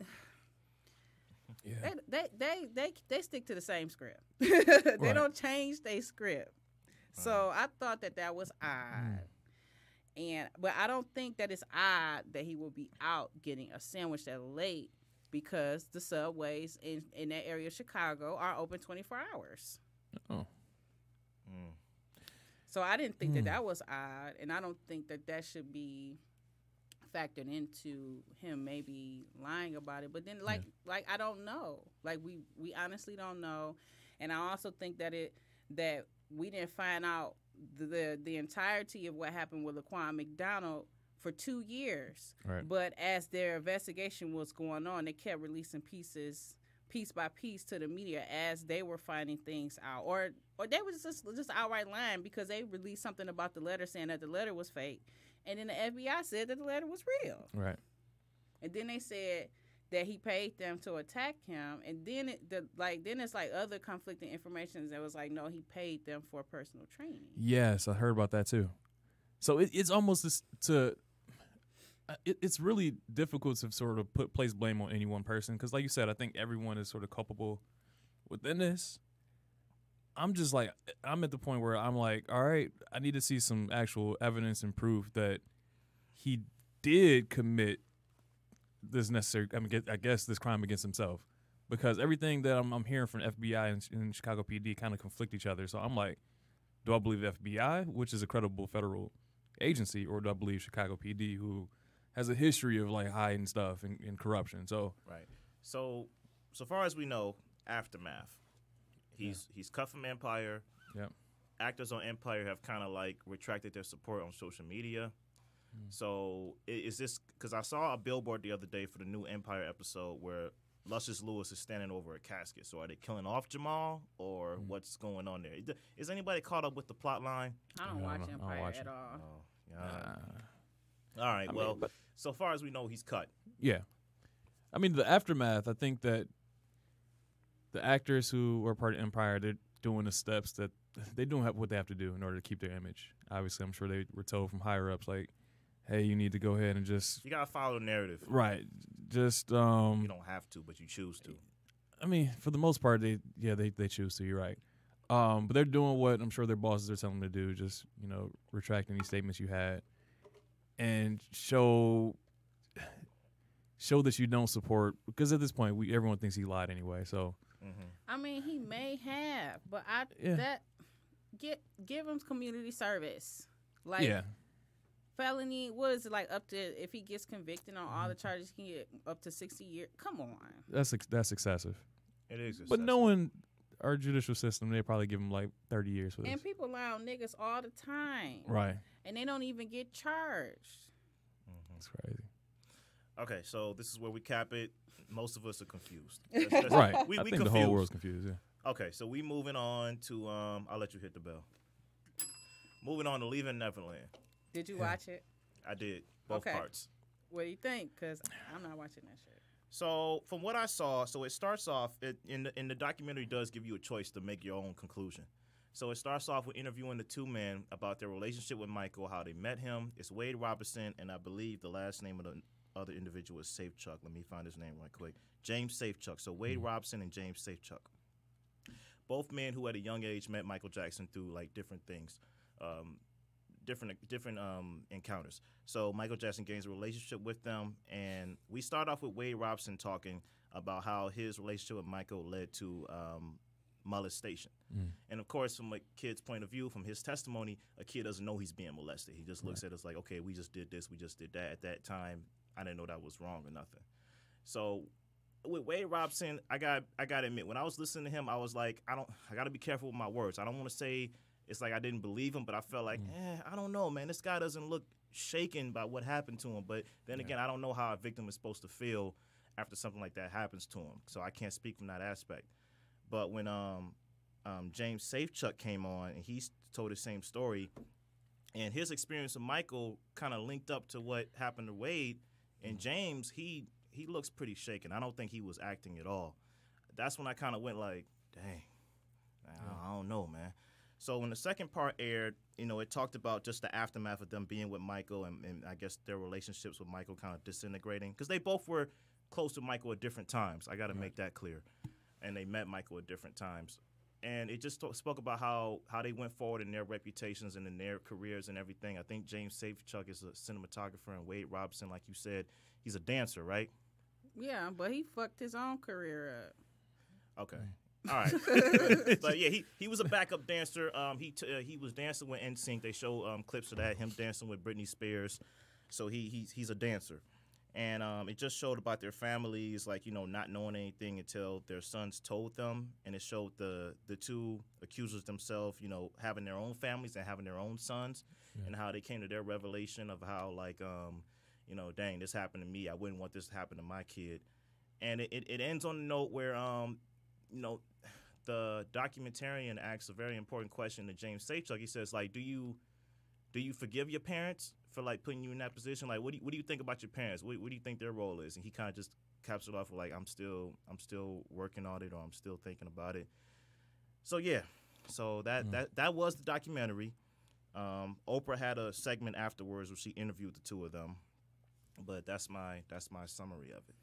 A: Yeah.
C: They stick to the same script. They don't change their script. So I thought that was odd. But I don't think that it's odd that he will be out getting a sandwich that late because the subways in that area of Chicago are open 24 hours.
A: Oh.
C: So I didn't think that was odd, and I don't think that should be factored into him maybe lying about it. But then like I don't know. Like we honestly don't know. And I also think that we didn't find out the entirety of what happened with Laquan McDonald for 2 years.
A: Right.
C: But as their investigation was going on, they kept releasing pieces piece by piece to the media as they were finding things out, or they was just outright lying because they released something about the letter saying that the letter was fake, and then the FBI said that the letter was real.
A: Right.
C: And then they said that he paid them to attack him, and then it's like other conflicting information that was like, no, he paid them for personal training.
A: Yes, I heard about that too. So it's almost it's really difficult to sort of place blame on any one person because, like you said, I think everyone is sort of culpable within this. I'm at the point where I'm like, all right, I need to see some actual evidence and proof that he did commit this this crime against himself, because everything that I'm hearing from FBI and Chicago PD kind of conflict each other. So I'm like, do I believe the FBI, which is a credible federal agency, or do I believe Chicago PD, who has a history of like hiding stuff and corruption? So
B: right. So far as we know, Aftermath. He's cut from Empire.
A: Yeah.
B: Actors on Empire have kind of like retracted their support on social media. So is this because I saw a billboard the other day for the new Empire episode where Lucius Lewis is standing over a casket. So are they killing off Jamal, or what's going on there? Is anybody caught up with the plot line?
C: I don't watch Empire at all.
B: Oh, yeah. All right. But so far as we know, he's cut.
A: Yeah. I mean, the Aftermath, I think that the actors who are part of Empire, they're doing the steps that they doing what they have to do in order to keep their image. Obviously, I'm sure they were told from higher ups, like, hey, you need to go ahead and just...
B: You got to follow the narrative.
A: Right. Just...
B: you don't have to, but you choose to.
A: I mean, for the most part, they choose to, you're right. But they're doing what I'm sure their bosses are telling them to do, just, retract any statements you had and show that you don't support, because at this point, everyone thinks he lied anyway, so...
C: I mean, he may have, but give him community service. Like, felony, what is it, like up to, if he gets convicted on all the charges, he can get up to 60 years? Come on.
A: That's excessive.
B: It is excessive.
A: But knowing our judicial system, they probably give him like 30 years for this.
C: And people lie on niggas all the time.
A: Right.
C: And they don't even get charged.
A: That's crazy.
B: Okay, so this is where we cap it. most of us are confused.
A: Right.
B: We
A: I think
B: confused.
A: the whole world's confused. Yeah.
B: Okay, so we moving on to I'll let you hit the bell. Moving on to Leaving Neverland.
C: Did you watch it?
B: I did both parts.
C: What do you think? Because I'm not watching that shit.
B: So from what I saw, so it starts off in the documentary does give you a choice to make your own conclusion. So it starts off with interviewing the two men about their relationship with Michael, how they met him. It's Wade Robinson, and I believe the last name of the other individual is Safechuck. Let me find his name right quick. James Safechuck. So Wade Robinson and James Safechuck. Both men who at a young age met Michael Jackson through like different things, different encounters. So Michael Jackson gains a relationship with them, and we start off with Wade Robinson talking about how his relationship with Michael led to molestation. And of course, from a kid's point of view, from his testimony, a kid doesn't know he's being molested. He just looks at us like, okay, we just did this, we just did that. At that time, I didn't know that was wrong or nothing. So with Wade Robinson, I got to admit, when I was listening to him, I was like, I got to be careful with my words. I don't want to say it's like I didn't believe him, but I felt like, I don't know, man. This guy doesn't look shaken by what happened to him. But then again, I don't know how a victim is supposed to feel after something like that happens to him. So I can't speak from that aspect. But when James Safechuck came on and he told the same story, and his experience with Michael kind of linked up to what happened to Wade, and James, he looks pretty shaken. I don't think he was acting at all. That's when I kind of went like, dang, I don't know, man. So when the second part aired, it talked about just the aftermath of them being with Michael and I guess their relationships with Michael kind of disintegrating. Because they both were close to Michael at different times. I got to make that clear. And they met Michael at different times. And it just spoke about how they went forward in their reputations and in their careers and everything. I think James Safechuck is a cinematographer, and Wade Robinson, like you said, he's a dancer, right?
C: Yeah, but he fucked his own career up.
B: Okay. All right. But yeah, he was a backup dancer. He was dancing with NSYNC. They show clips of that, him dancing with Britney Spears. So he's a dancer. And it just showed about their families, like, not knowing anything until their sons told them. And it showed the two accusers themselves, having their own families and having their own sons, and how they came to their revelation of how, like, dang, this happened to me. I wouldn't want this to happen to my kid. And it ends on a note where, the documentarian asks a very important question to James Safechuck. He says, like, do you forgive your parents for, like, putting you in that position? Like, what do you think about your parents? What do you think their role is? And he kind of just caps it off with, like, I'm still working on it, or I'm still thinking about it. So yeah, so that was the documentary. Oprah had a segment afterwards where she interviewed the two of them, but that's my summary of it.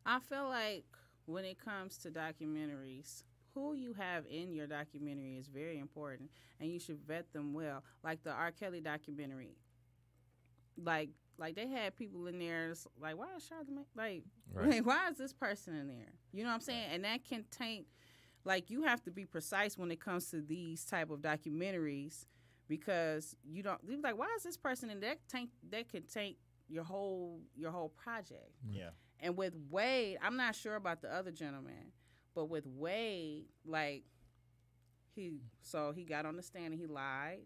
C: I feel like when it comes to documentaries, who you have in your documentary is very important, and you should vet them well. Like the R. Kelly documentary, like they had people in there. It's like, why is Charlamagne? Like, why is this person in there? You know what I'm saying? And that can taint. Like, you have to be precise when it comes to these type of documentaries, because you're like, why is this person in there? That could taint your whole project.
B: Yeah.
C: And with Wade, I'm not sure about the other gentleman. But with Wade, like, he got on the stand and he lied.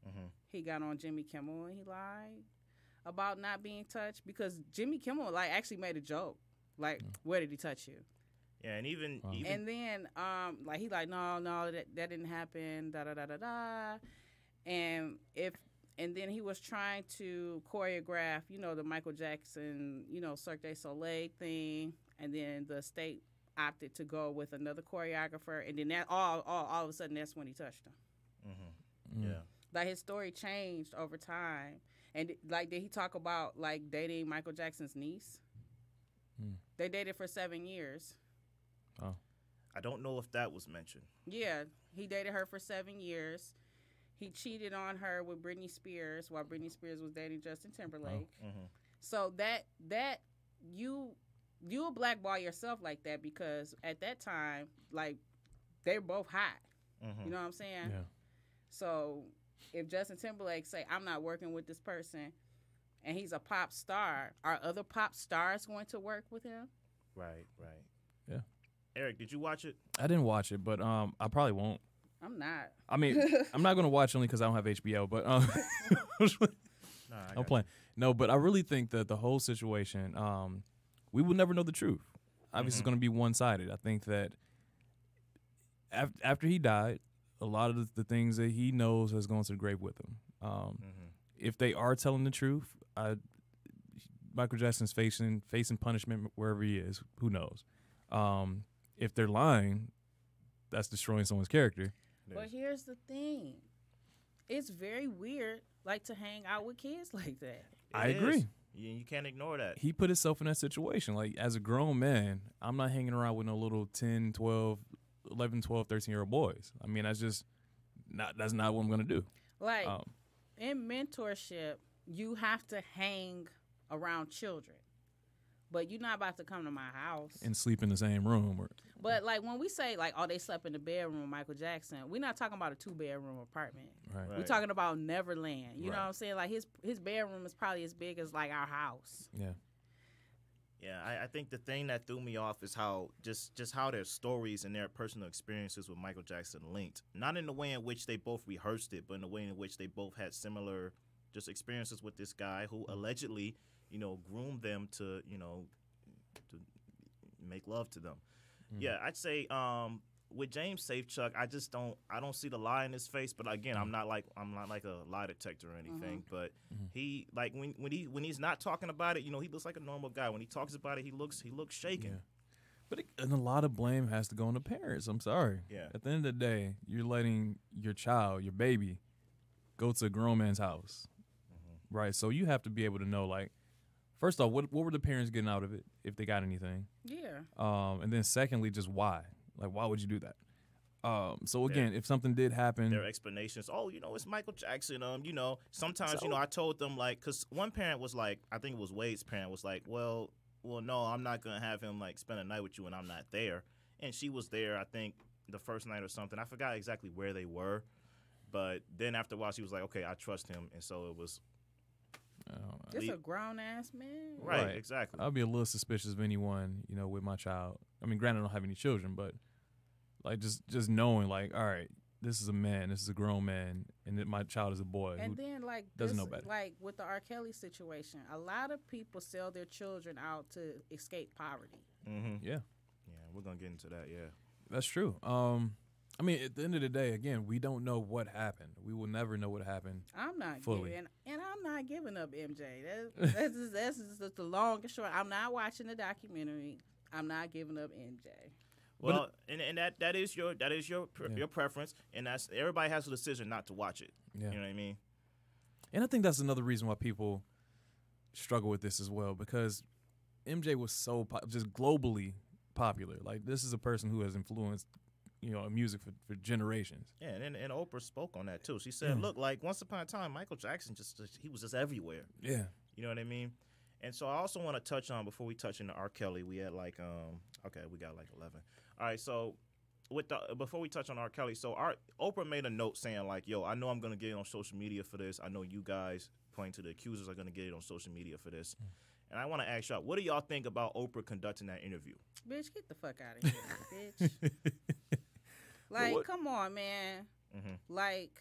B: Mm-hmm.
C: He got on Jimmy Kimmel and he lied about not being touched, because Jimmy Kimmel, like, actually made a joke. Like, where did he touch you?
B: Yeah, and even
C: and then, like, he like, no, that didn't happen, da-da-da-da-da. And then he was trying to choreograph, the Michael Jackson, Cirque du Soleil thing. And then the state opted to go with another choreographer, and then that all of a sudden, that's when he touched him.
B: Mm-hmm. Yeah,
C: like, his story changed over time. And like, did he talk about, like, dating Michael Jackson's niece? They dated for 7 years.
A: Oh,
B: I don't know if that was mentioned.
C: Yeah, he dated her for 7 years. He cheated on her with Britney Spears while Britney Spears was dating Justin Timberlake.
B: Oh. Mm-hmm.
C: So that you'll blackball yourself like that, because at that time, like, they were both hot.
B: Mm-hmm.
C: You know what I'm saying?
A: yeah.
C: So if Justin Timberlake say, I'm not working with this person, and he's a pop star, are other pop stars going to work with him?
B: Right.
A: Yeah.
B: Eric, did you watch it?
A: I didn't watch it, but I probably won't.
C: I'm not.
A: I mean, I'm not going to watch only because I don't have HBO, but I'm playing. No, but I really think that the whole situation, we will never know the truth. Obviously, it's going to be one-sided. I think that after he died, a lot of the things that he knows has gone to the grave with him. If they are telling the truth, Michael Jackson's facing punishment wherever he is. Who knows? If they're lying, that's destroying someone's character.
C: But here's the thing. It's very weird, like, to hang out with kids like that.
A: I agree.
B: You can't ignore that.
A: He put himself in that situation. Like, as a grown man, I'm not hanging around with no little 10, 12, 11, 12, 13-year-old boys. I mean, that's not what I'm going to do.
C: Like, in mentorship, you have to hang around children. But you're not about to come to my house
A: and sleep in the same room.
C: But, like, when we say, like, oh, they slept in the bedroom with Michael Jackson, we're not talking about a 2-bedroom apartment.
A: Right.
C: We're talking about Neverland. You know what I'm saying? Like, his bedroom is probably as big as, like, our house.
A: Yeah.
B: Yeah, I think the thing that threw me off is how just how their stories and their personal experiences with Michael Jackson linked. Not in the way in which they both rehearsed it, but in the way in which they both had similar just experiences with this guy who allegedly, groomed them to make love to them. Yeah, I'd say with James Safechuck, I don't see the lie in his face. But again, I'm not like a lie detector or anything. But he like when he's not talking about it, he looks like a normal guy. When he talks about it, he looks shaken.
A: Yeah. But and a lot of blame has to go on the parents. I'm sorry.
B: Yeah.
A: At the end of the day, you're letting your child, your baby, go to a grown man's house, right? So you have to be able to know, like, first off, what were the parents getting out of it, if they got anything?
C: Yeah.
A: And then secondly, just why? Like, why would you do that? So again, if something did happen,
B: their explanations. Oh, it's Michael Jackson. Sometimes I told them, like, because one parent was like, I think it was Wade's parent was like, well, no, I'm not gonna have him like spend a night with you when I'm not there. And she was there, I think, the first night or something. I forgot exactly where they were, but then after a while, she was like, okay, I trust him, and so it was.
C: It's a grown ass man.
B: Right, exactly.
A: I'll be a little suspicious of anyone, with my child. I mean, granted, I don't have any children, but like just knowing, like, all right, this is a man, this is a grown man, and that my child is a boy.
C: And then, like,
A: doesn't know better.
C: Like with the R. Kelly situation, a lot of people sell their children out to escape poverty.
B: Mm-hmm.
A: Yeah,
B: we're gonna get into that. Yeah,
A: that's true. I mean, at the end of the day, again, we don't know what happened. We will never know what happened.
C: I'm not
A: fully.
C: and I'm not giving up MJ. That's just the long and short. I'm not watching the documentary. I'm not giving up MJ.
B: Well, and that is your preference, and that's everybody has a decision not to watch it.
A: Yeah.
B: You know what I mean?
A: And I think that's another reason why people struggle with this as well, because MJ was so just globally popular. Like, this is a person who has influenced music for generations.
B: Yeah, and Oprah spoke on that too. She said, look, like, once upon a time, Michael Jackson he was just everywhere.
A: Yeah.
B: You know what I mean? And so I also want to touch on, before we touch into R. Kelly, we had like we got like 11. All right, so before we touch on R. Kelly, so Oprah made a note saying, like, yo, I know I'm gonna get it on social media for this. I know you guys, pointing to the accusers, are gonna get it on social media for this. And I want to ask y'all, what do y'all think about Oprah conducting that interview?
C: Bitch, get the fuck out of here, bitch. Like, come on, man.
B: Mm-hmm.
C: Like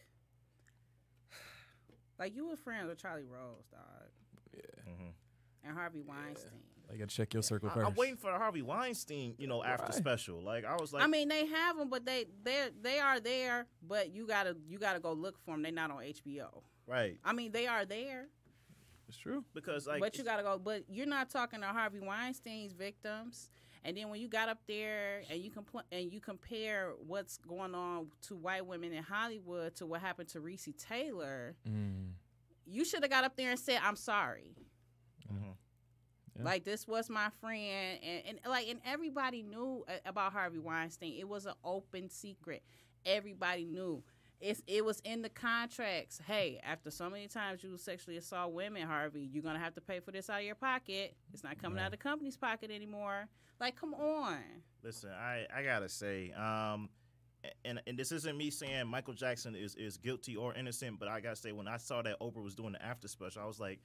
C: you were friends with Charlie Rose, dog.
A: Yeah.
B: Mm-hmm.
C: And Harvey Weinstein.
A: You got to check your circle first.
B: I'm waiting for the Harvey Weinstein, after special. Like, I was like,
C: I mean, they have them, but they are there. But you gotta go look for them. They're not on HBO.
B: Right.
C: I mean, they are there.
A: It's true.
B: Because, like,
C: but you gotta go. But you're not talking to Harvey Weinstein's victims. And then when you got up there and you compare what's going on to white women in Hollywood to what happened to Reese Taylor, you should have got up there and said, "I'm sorry."
B: Mm-hmm.
A: Yeah.
C: Like, this was my friend, and everybody knew about Harvey Weinstein. It was an open secret. Everybody knew. It was in the contracts. Hey, after so many times you sexually assault women, Harvey, you're gonna have to pay for this out of your pocket. It's not coming out of the company's pocket anymore. Like, come on.
B: Listen, I gotta say, and this isn't me saying Michael Jackson is guilty or innocent, but I gotta say, when I saw that Oprah was doing the after special, I was like,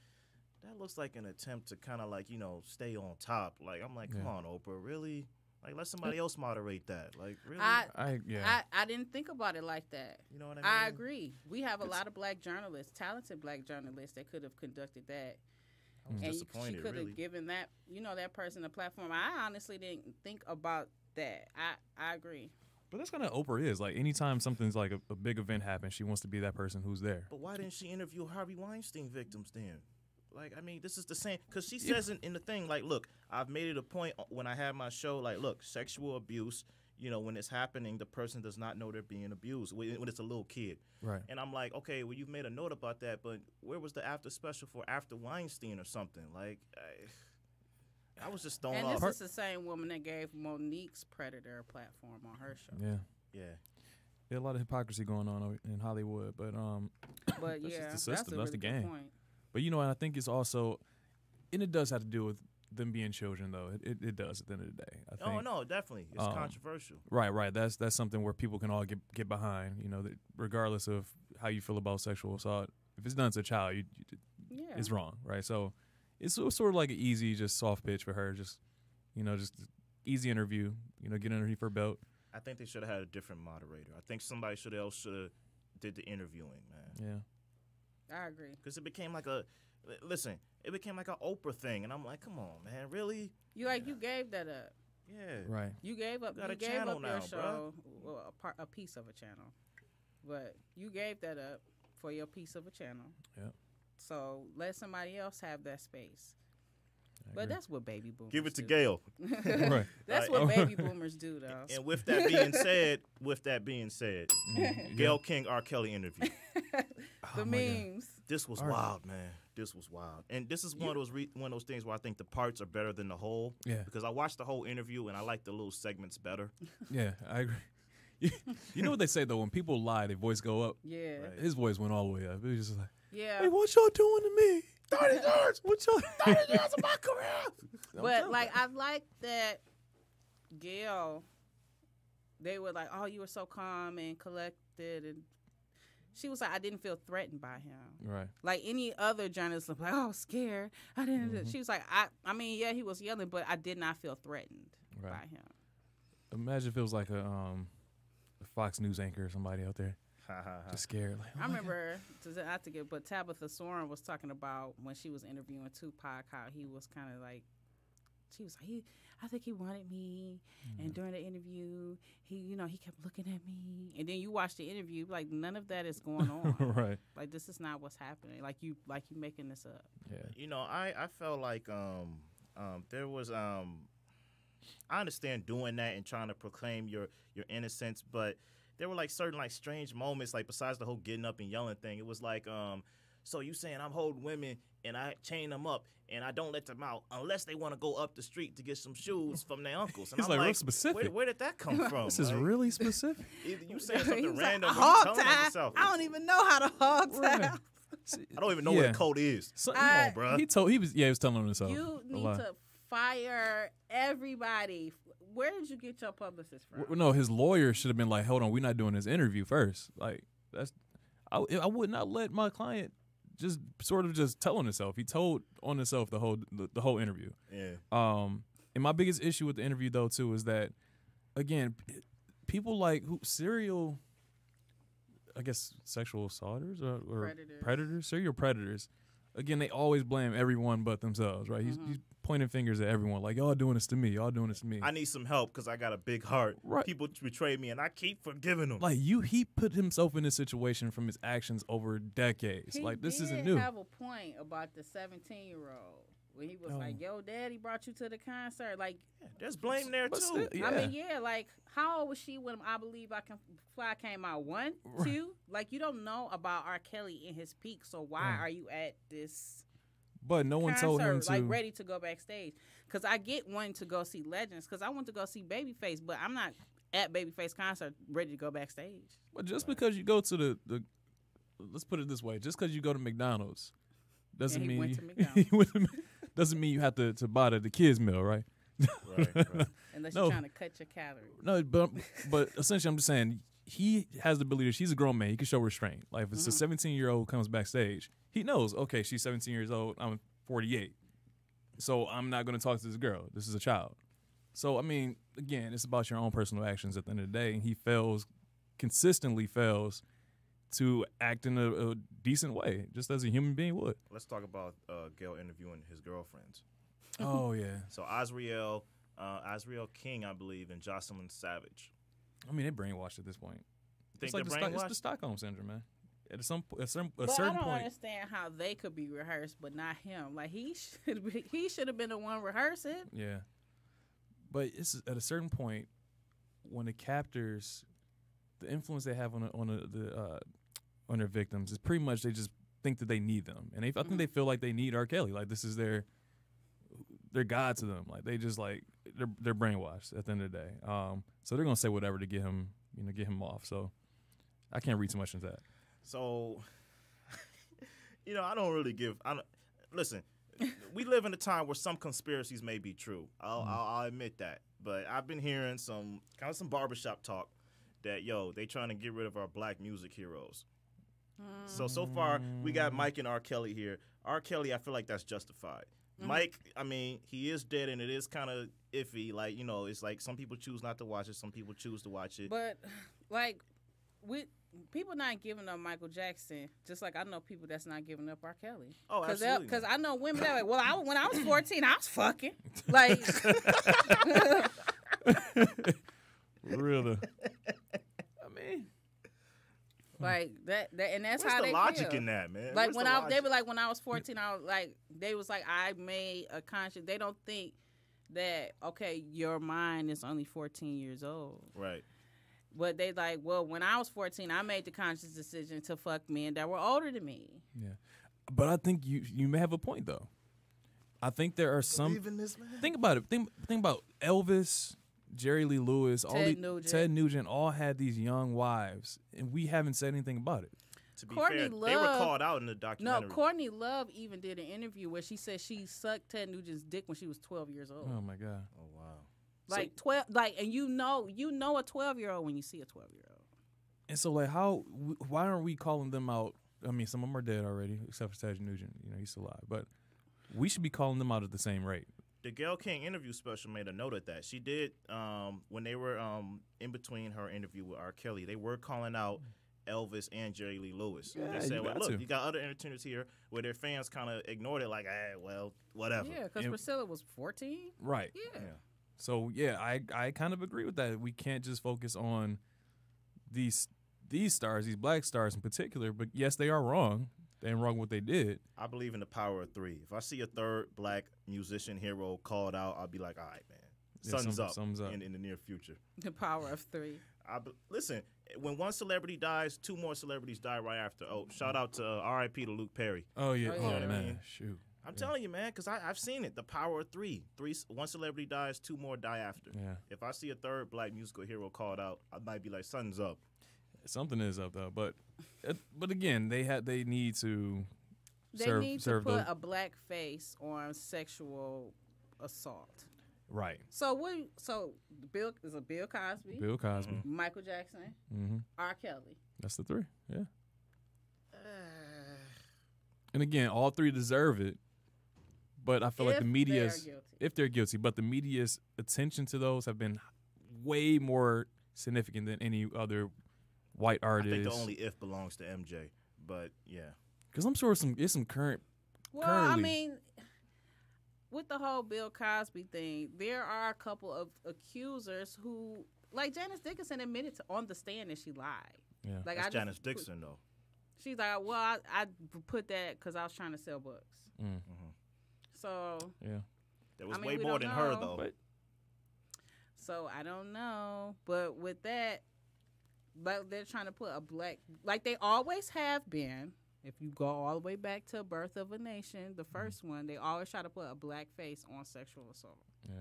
B: that looks like an attempt to kind of, like, stay on top. Like, I'm like, come on, Oprah, really? Like, let somebody else moderate that. Like, really?
C: I didn't think about it like that.
B: You know what I mean?
C: I agree. We have a lot of black journalists, talented black journalists, that could have conducted that.
B: I was
C: And
B: disappointed.
C: she could have
B: Really.
C: given that, that person a platform. I honestly didn't think about that. I agree.
A: But that's kind of Oprah is. Like, anytime something's like a big event happens, she wants to be that person who's there.
B: But why didn't she interview Harvey Weinstein victims then? Like, I mean, this is the same. Because she says in the thing, like, look, I've made it a point when I have my show, like, look, sexual abuse, when it's happening, the person does not know they're being abused when it's a little kid.
A: Right.
B: And I'm like, okay, well, you've made a note about that, but where was the after special for after Weinstein or something? Like, I was just throwing
C: And
B: off.
C: this is the same woman that gave Monique's Predator a platform on her show.
A: Yeah.
B: Yeah.
A: Yeah, a lot of hypocrisy going on in Hollywood, but
C: But
A: that's
C: yeah,
A: just the
C: that's
A: system.
C: a
A: That's
C: really
A: the
C: good
A: game.
C: point.
A: But and I think it's also, and it does have to do with them being children, though. It does at the end of the day. I think.
B: Oh no, definitely, it's controversial.
A: Right. That's something where people can all get behind. That regardless of how you feel about sexual assault, if it's done to a child, it's wrong, right? So it's sort of like an easy, just soft pitch for her. Just easy interview. Get underneath her belt.
B: I think they should have had a different moderator. I think somebody should have did the interviewing, man.
A: Yeah.
C: I agree.
B: Because it became like it became like an Oprah thing, and I'm like, come on, man, really?
C: You gave that up.
B: Yeah.
A: Right.
C: You gave up.
B: You got a
C: gave
B: channel
C: up
B: now,
C: your
B: bruh.
C: show, well, a piece of a channel, but you gave that up for your piece of a channel.
A: Yeah.
C: So let somebody else have that space.
A: I
C: But
A: agree.
C: that's what baby boomers
B: Give it to
C: do.
B: Gail.
A: Right.
C: That's
B: Right.
C: what baby boomers do, though.
B: And with that being said,
A: Yeah.
B: Gail King R. Kelly interview.
C: The
A: Oh my God.
C: memes.
B: This was
A: All right.
B: wild, man. This was wild, and this is one of those things where I think the parts are better than the whole.
A: Yeah.
B: Because I watched the whole interview and I like the little segments better.
A: Yeah, I agree. You know what they say though? When people lie, their voice go up.
C: Yeah.
B: Right.
A: His voice went all the way up. It was just like,
C: Yeah.
A: "Hey, what y'all doing to me? 30 years? What y'all
B: 30 years of my career.
C: But like I like that Gail, they were like, oh, you were so calm and collected, and she was like, I didn't feel threatened by him.
A: Right.
C: Like any other journalist was like, oh, I was scared. I didn't.
A: Mm-hmm.
C: She was like, I mean, yeah, he was yelling, but I did not feel threatened
A: Right.
C: by him.
A: Imagine if it was like a Fox News anchor or somebody out there just scared. Like, oh
C: I
A: my God.
C: remember, not to get, but Tabitha Soren was talking about when she was interviewing Tupac, how he was kind of like, she was like, I think he wanted me, and during the interview, he kept looking at me, and then you watch the interview, like none of that is going on.
A: Right.
C: Like this is not what's happening. Like you making this up.
A: Yeah.
B: I felt like there was I understand doing that and trying to proclaim your innocence, but there were like certain like strange moments, like besides the whole getting up and yelling thing. It was like so you saying I'm holding women and I chain them up and I don't let them out unless they want to go up the street to get some shoes from their uncles. And
A: It's
B: I'm
A: like real specific.
B: Where did that come from?
A: This is
B: Like,
A: really specific.
B: either you saying
C: He
B: something
C: was like,
B: random
C: a
B: or you
C: hog
B: telling on
C: tie?
B: yourself.
C: I don't even know how to hog tie.
A: Right.
B: I don't even know what a code is.
A: So,
B: Come on, bro.
A: he was telling on himself.
C: You
A: a
C: need
A: lot.
C: to fire everybody. Where did you get your publicist from?
A: No, his lawyer should have been like, "Hold on, we're not doing this interview first." Like I would not let my client just sort of just tell on himself. He told on himself the whole interview.
B: Yeah.
A: And my biggest issue with the interview though too is that again, people like serial, I guess sexual assaulters or predators, serial predators. Again, they always blame everyone but themselves, right? He's pointing fingers at everyone, like, y'all doing this to me, y'all doing this to me.
B: I need some help because I got a big heart.
A: Right.
B: People betray me, and I keep forgiving them.
A: Like he put himself in this situation from his actions over decades.
C: He
A: Like this
C: did
A: isn't new.
C: have a point about the 17-year-old when he was like, "Yo, Daddy brought you to the concert." Like,
B: There's blame there
A: But
B: too.
A: still, yeah.
C: I mean, yeah. Like, how old was she when I Believe I Can Fly came out? 1, 2. Like, you don't know about R. Kelly in his peak, so why
A: Right.
C: are you at this
A: But no one told him
C: concert,
A: to.
C: like ready to go backstage? Because I get wanting to go see legends, because I want to go see Babyface, but I'm not at Babyface concert ready to go backstage.
A: But just because you go to the let's put it this way, just because you go to McDonald's doesn't
C: And he
A: mean
C: went to
A: you-
C: McDonald's.
A: he went to- doesn't mean you have to buy the kids meal, right?
B: Right.
C: Unless
A: No.
C: you're trying to cut your calories.
A: No, but essentially, I'm just saying he has the ability. She's a grown man. He can show restraint. Like if it's a 17-year-old who comes backstage, he knows. Okay, she's 17 years old. I'm 48, so I'm not going to talk to this girl. This is a child. So I mean, again, it's about your own personal actions at the end of the day. And he consistently fails to act in a decent way, just as a human being would.
B: Let's talk about Gail interviewing his girlfriends.
A: Oh yeah.
B: So Azriel King, I believe, and Jocelyn Savage.
A: I mean, they brainwashed at this point.
B: Think
A: It's like
B: they're
A: it's
B: brainwashed?
A: the Stockholm syndrome, man. At a
C: But
A: certain
C: I don't
A: point,
C: understand how they could be rehearsed, but not him. Like he should have been the one rehearsing.
A: yeah. But it's at a certain point when the captors, the influence they have on their victims is pretty much they just think that they need them, and I think they feel like they need R. Kelly. Like this is their god to them. Like they just like they're brainwashed at the end of the day. So they're gonna say whatever to get him off. So I can't read too much into that.
B: So, listen, we live in a time where some conspiracies may be true. I'll admit that. But I've been hearing some barbershop talk that, they trying to get rid of our black music heroes. So far, we got Mike and R. Kelly here. R. Kelly, I feel like that's justified. Mike, I mean, he is dead, and it is kind of iffy. Like, it's like some people choose not to watch it. Some people choose to watch it.
C: But, like, people not giving up Michael Jackson, just like I know people that's not giving up R. Kelly.
B: Oh, absolutely.
C: Because I know women that are like, when I was 14, I was fucking. Like,
A: Really? I mean,
C: like that and that's
B: What's
C: how
B: the
C: they
B: logic
C: feel.
B: in that, man?
C: Like
B: What's
C: when
B: the
C: they
B: logic?
C: were like when I was 14, they was like I made a conscious. They don't think that your mind is only 14 years old.
B: Right.
C: But they like, well, when I was 14, I made the conscious decision to fuck men that were older than me.
A: yeah. But I think you may have a point though. I think there are some.
B: Believe in this, man?
A: Think about it. Think about Elvis, Jerry Lee Lewis, Ted Nugent all had these young wives, and we haven't said anything about it.
B: To be
C: Courtney
B: fair,
C: Love,
B: they were called out in the
C: No,
B: documentary.
C: Courtney Love even did an interview where she said she sucked Ted Nugent's dick when she was 12 years old.
A: Oh my God.
B: Oh wow.
C: Like 12, and you know a 12-year-old when you see a 12-year-old.
A: And so, like, why aren't we calling them out? I mean, some of them are dead already, except for Ted Nugent. He's still alive. But we should be calling them out at the same rate.
B: The Gayle King interview special made a note of that. She did, when they were in between her interview with R. Kelly, they were calling out Elvis and Jerry Lee Lewis.
A: Yeah,
B: they said,
A: you
B: well,
A: got
B: look,
A: to.
B: you got other entertainers here where their fans kind of ignored it, like, well, whatever.
C: Yeah, because
A: And-
C: Priscilla was 14.
A: Right.
C: Yeah.
B: Yeah.
A: So, yeah, I kind of agree with that. We can't just focus on these stars, these black stars in particular. But, yes, they are wrong. They ain't wrong what they did.
B: I believe in the power of three. If I see a third black musician hero called out, I'll be like, all right, man.
A: Yeah,
B: Sun's up.
A: up.
B: In the near future.
C: The power of three.
B: Listen, when one celebrity dies, two more celebrities die right after. Oh, shout out to R.I.P. to Luke Perry.
A: Oh, yeah.
C: Oh,
A: Oh,
C: yeah.
B: You know what I mean?
A: man. Shoot.
B: I'm telling you, man, because I've seen it. The power of three. One celebrity dies, two more die after.
A: Yeah.
B: If I see a third black musical hero called out, I might be like, sun's up.
A: Something is up, though. But again, they need to
C: They need to
A: serve
C: put
A: the
C: a black face on sexual assault.
A: right.
C: So Bill Cosby,
A: Bill Cosby.
C: Michael Jackson,
A: Mm-hmm.
C: R. Kelly.
A: That's the three. Yeah. And again, all three deserve it. But I feel like the media's,
C: guilty.
A: if they're guilty, but the media's attention to those have been way more significant than any other white
B: I
A: artist.
B: think the only if belongs to MJ. But, yeah.
A: Because I'm sure it's some current.
C: Well,
A: currently.
C: I mean, with the whole Bill Cosby thing, there are a couple of accusers who, like Janice Dickinson admitted on the stand that she lied.
A: Yeah.
C: Like
B: That's Janice Dixon, though.
C: She's like, well, I put that because I was trying to sell books.
A: Mm.
C: So
A: Yeah.
B: There was
C: I mean,
B: way
C: we
B: more
C: don't
B: than her,
C: know.
B: though.
A: But
C: So I don't know, but with that, but they're trying to put a black, like they always have been. If you go all the way back to Birth of a Nation, the first one, they always try to put a black face on sexual assault.
A: yeah.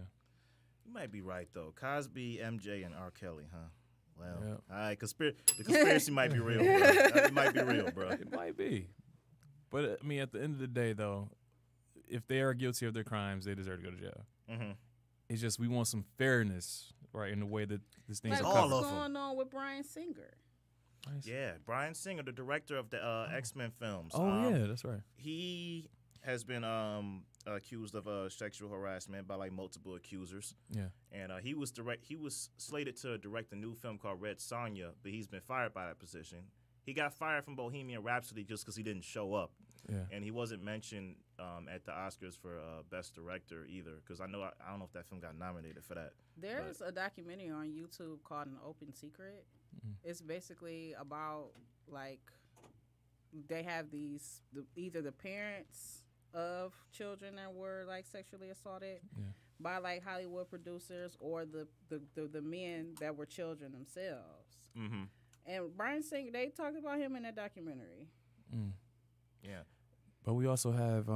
B: You might be right, though. Cosby, MJ, and R. Kelly, huh? Well,
A: Yeah.
B: all right. The conspiracy might be real, bro. It might be real, bro.
A: It might be. But I mean, at the end of the day, though, if they are guilty of their crimes, they deserve to go to jail.
B: Mm-hmm.
A: It's just we want some fairness, right, in the way that these things
C: Like
A: are
B: all
A: covered.
B: of
C: what's
B: them.
C: going on with Bryan Singer?
A: Nice.
B: Yeah, Bryan Singer, the director of the X-Men films.
A: Oh yeah, that's right.
B: He has been accused of sexual harassment by like multiple accusers.
A: Yeah.
B: And he was slated to direct a new film called Red Sonja, but he's been fired by that position. he got fired from Bohemian Rhapsody just because he didn't show up.
A: Yeah.
B: And he wasn't mentioned at the Oscars for Best Director either, because I don't know if that film got nominated for that.
C: There's a documentary on YouTube called An Open Secret. It's basically about, like, they have either the parents of children that were, like, sexually assaulted by, like, Hollywood producers, or the men that were children themselves.
B: Mm-hmm.
C: And Bryan Singer, they talked about him in that documentary.
B: Yeah.
A: But we also have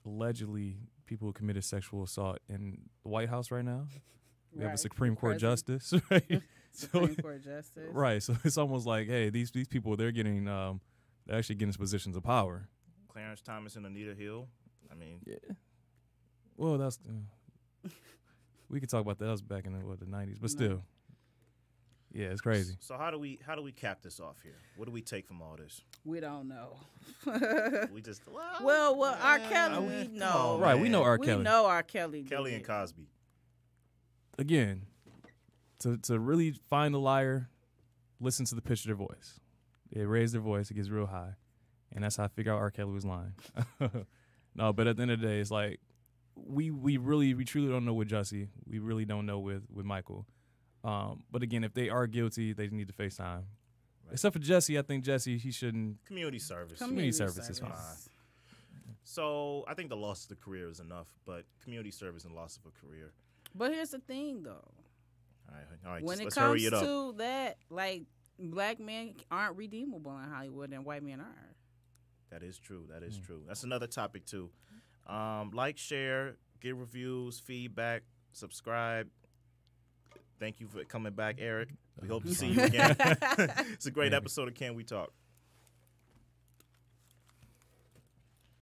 A: allegedly people who committed sexual assault in the White House right now. We have a Supreme Court justice, right?
C: Supreme Court justice.
A: Right. So it's almost like, hey, these people, they're getting, they're actually getting positions of power.
B: Clarence Thomas and Anita Hill. I mean,
A: yeah. Well, that's we could talk about that. That was back in the 90s, but still, yeah, it's crazy.
B: So how do we cap this off here? What do we take from all this?
C: We don't know.
B: We just
C: well, R. Kelly, we know.
A: Right, we know R. Kelly.
C: We know R. Kelly.
B: Kelly and Cosby.
A: Again, to really find the liar, listen to the pitch of their voice. They raise their voice, it gets real high, and that's how I figure out R. Kelly was lying. No, but at the end of the day, it's like we truly don't know with Jussie. We really don't know with Michael. But again, if they are guilty, they need to face time. Right. Except for Jesse, I think Jesse, he shouldn't.
B: Community service.
A: Community service is fine.
B: So I think the loss of the career is enough, but community service and loss of a career.
C: But here's the thing, though.
B: All right.
C: When
B: let's
C: it
B: hurry
C: comes
B: it up.
C: to that, like, black men aren't redeemable in Hollywood, and white men are.
B: That is true. That is true. That's another topic too. Like, share, give reviews, feedback, subscribe. Thank you for coming back, Eric. We hope to see you again. It's a great episode of Can We Talk?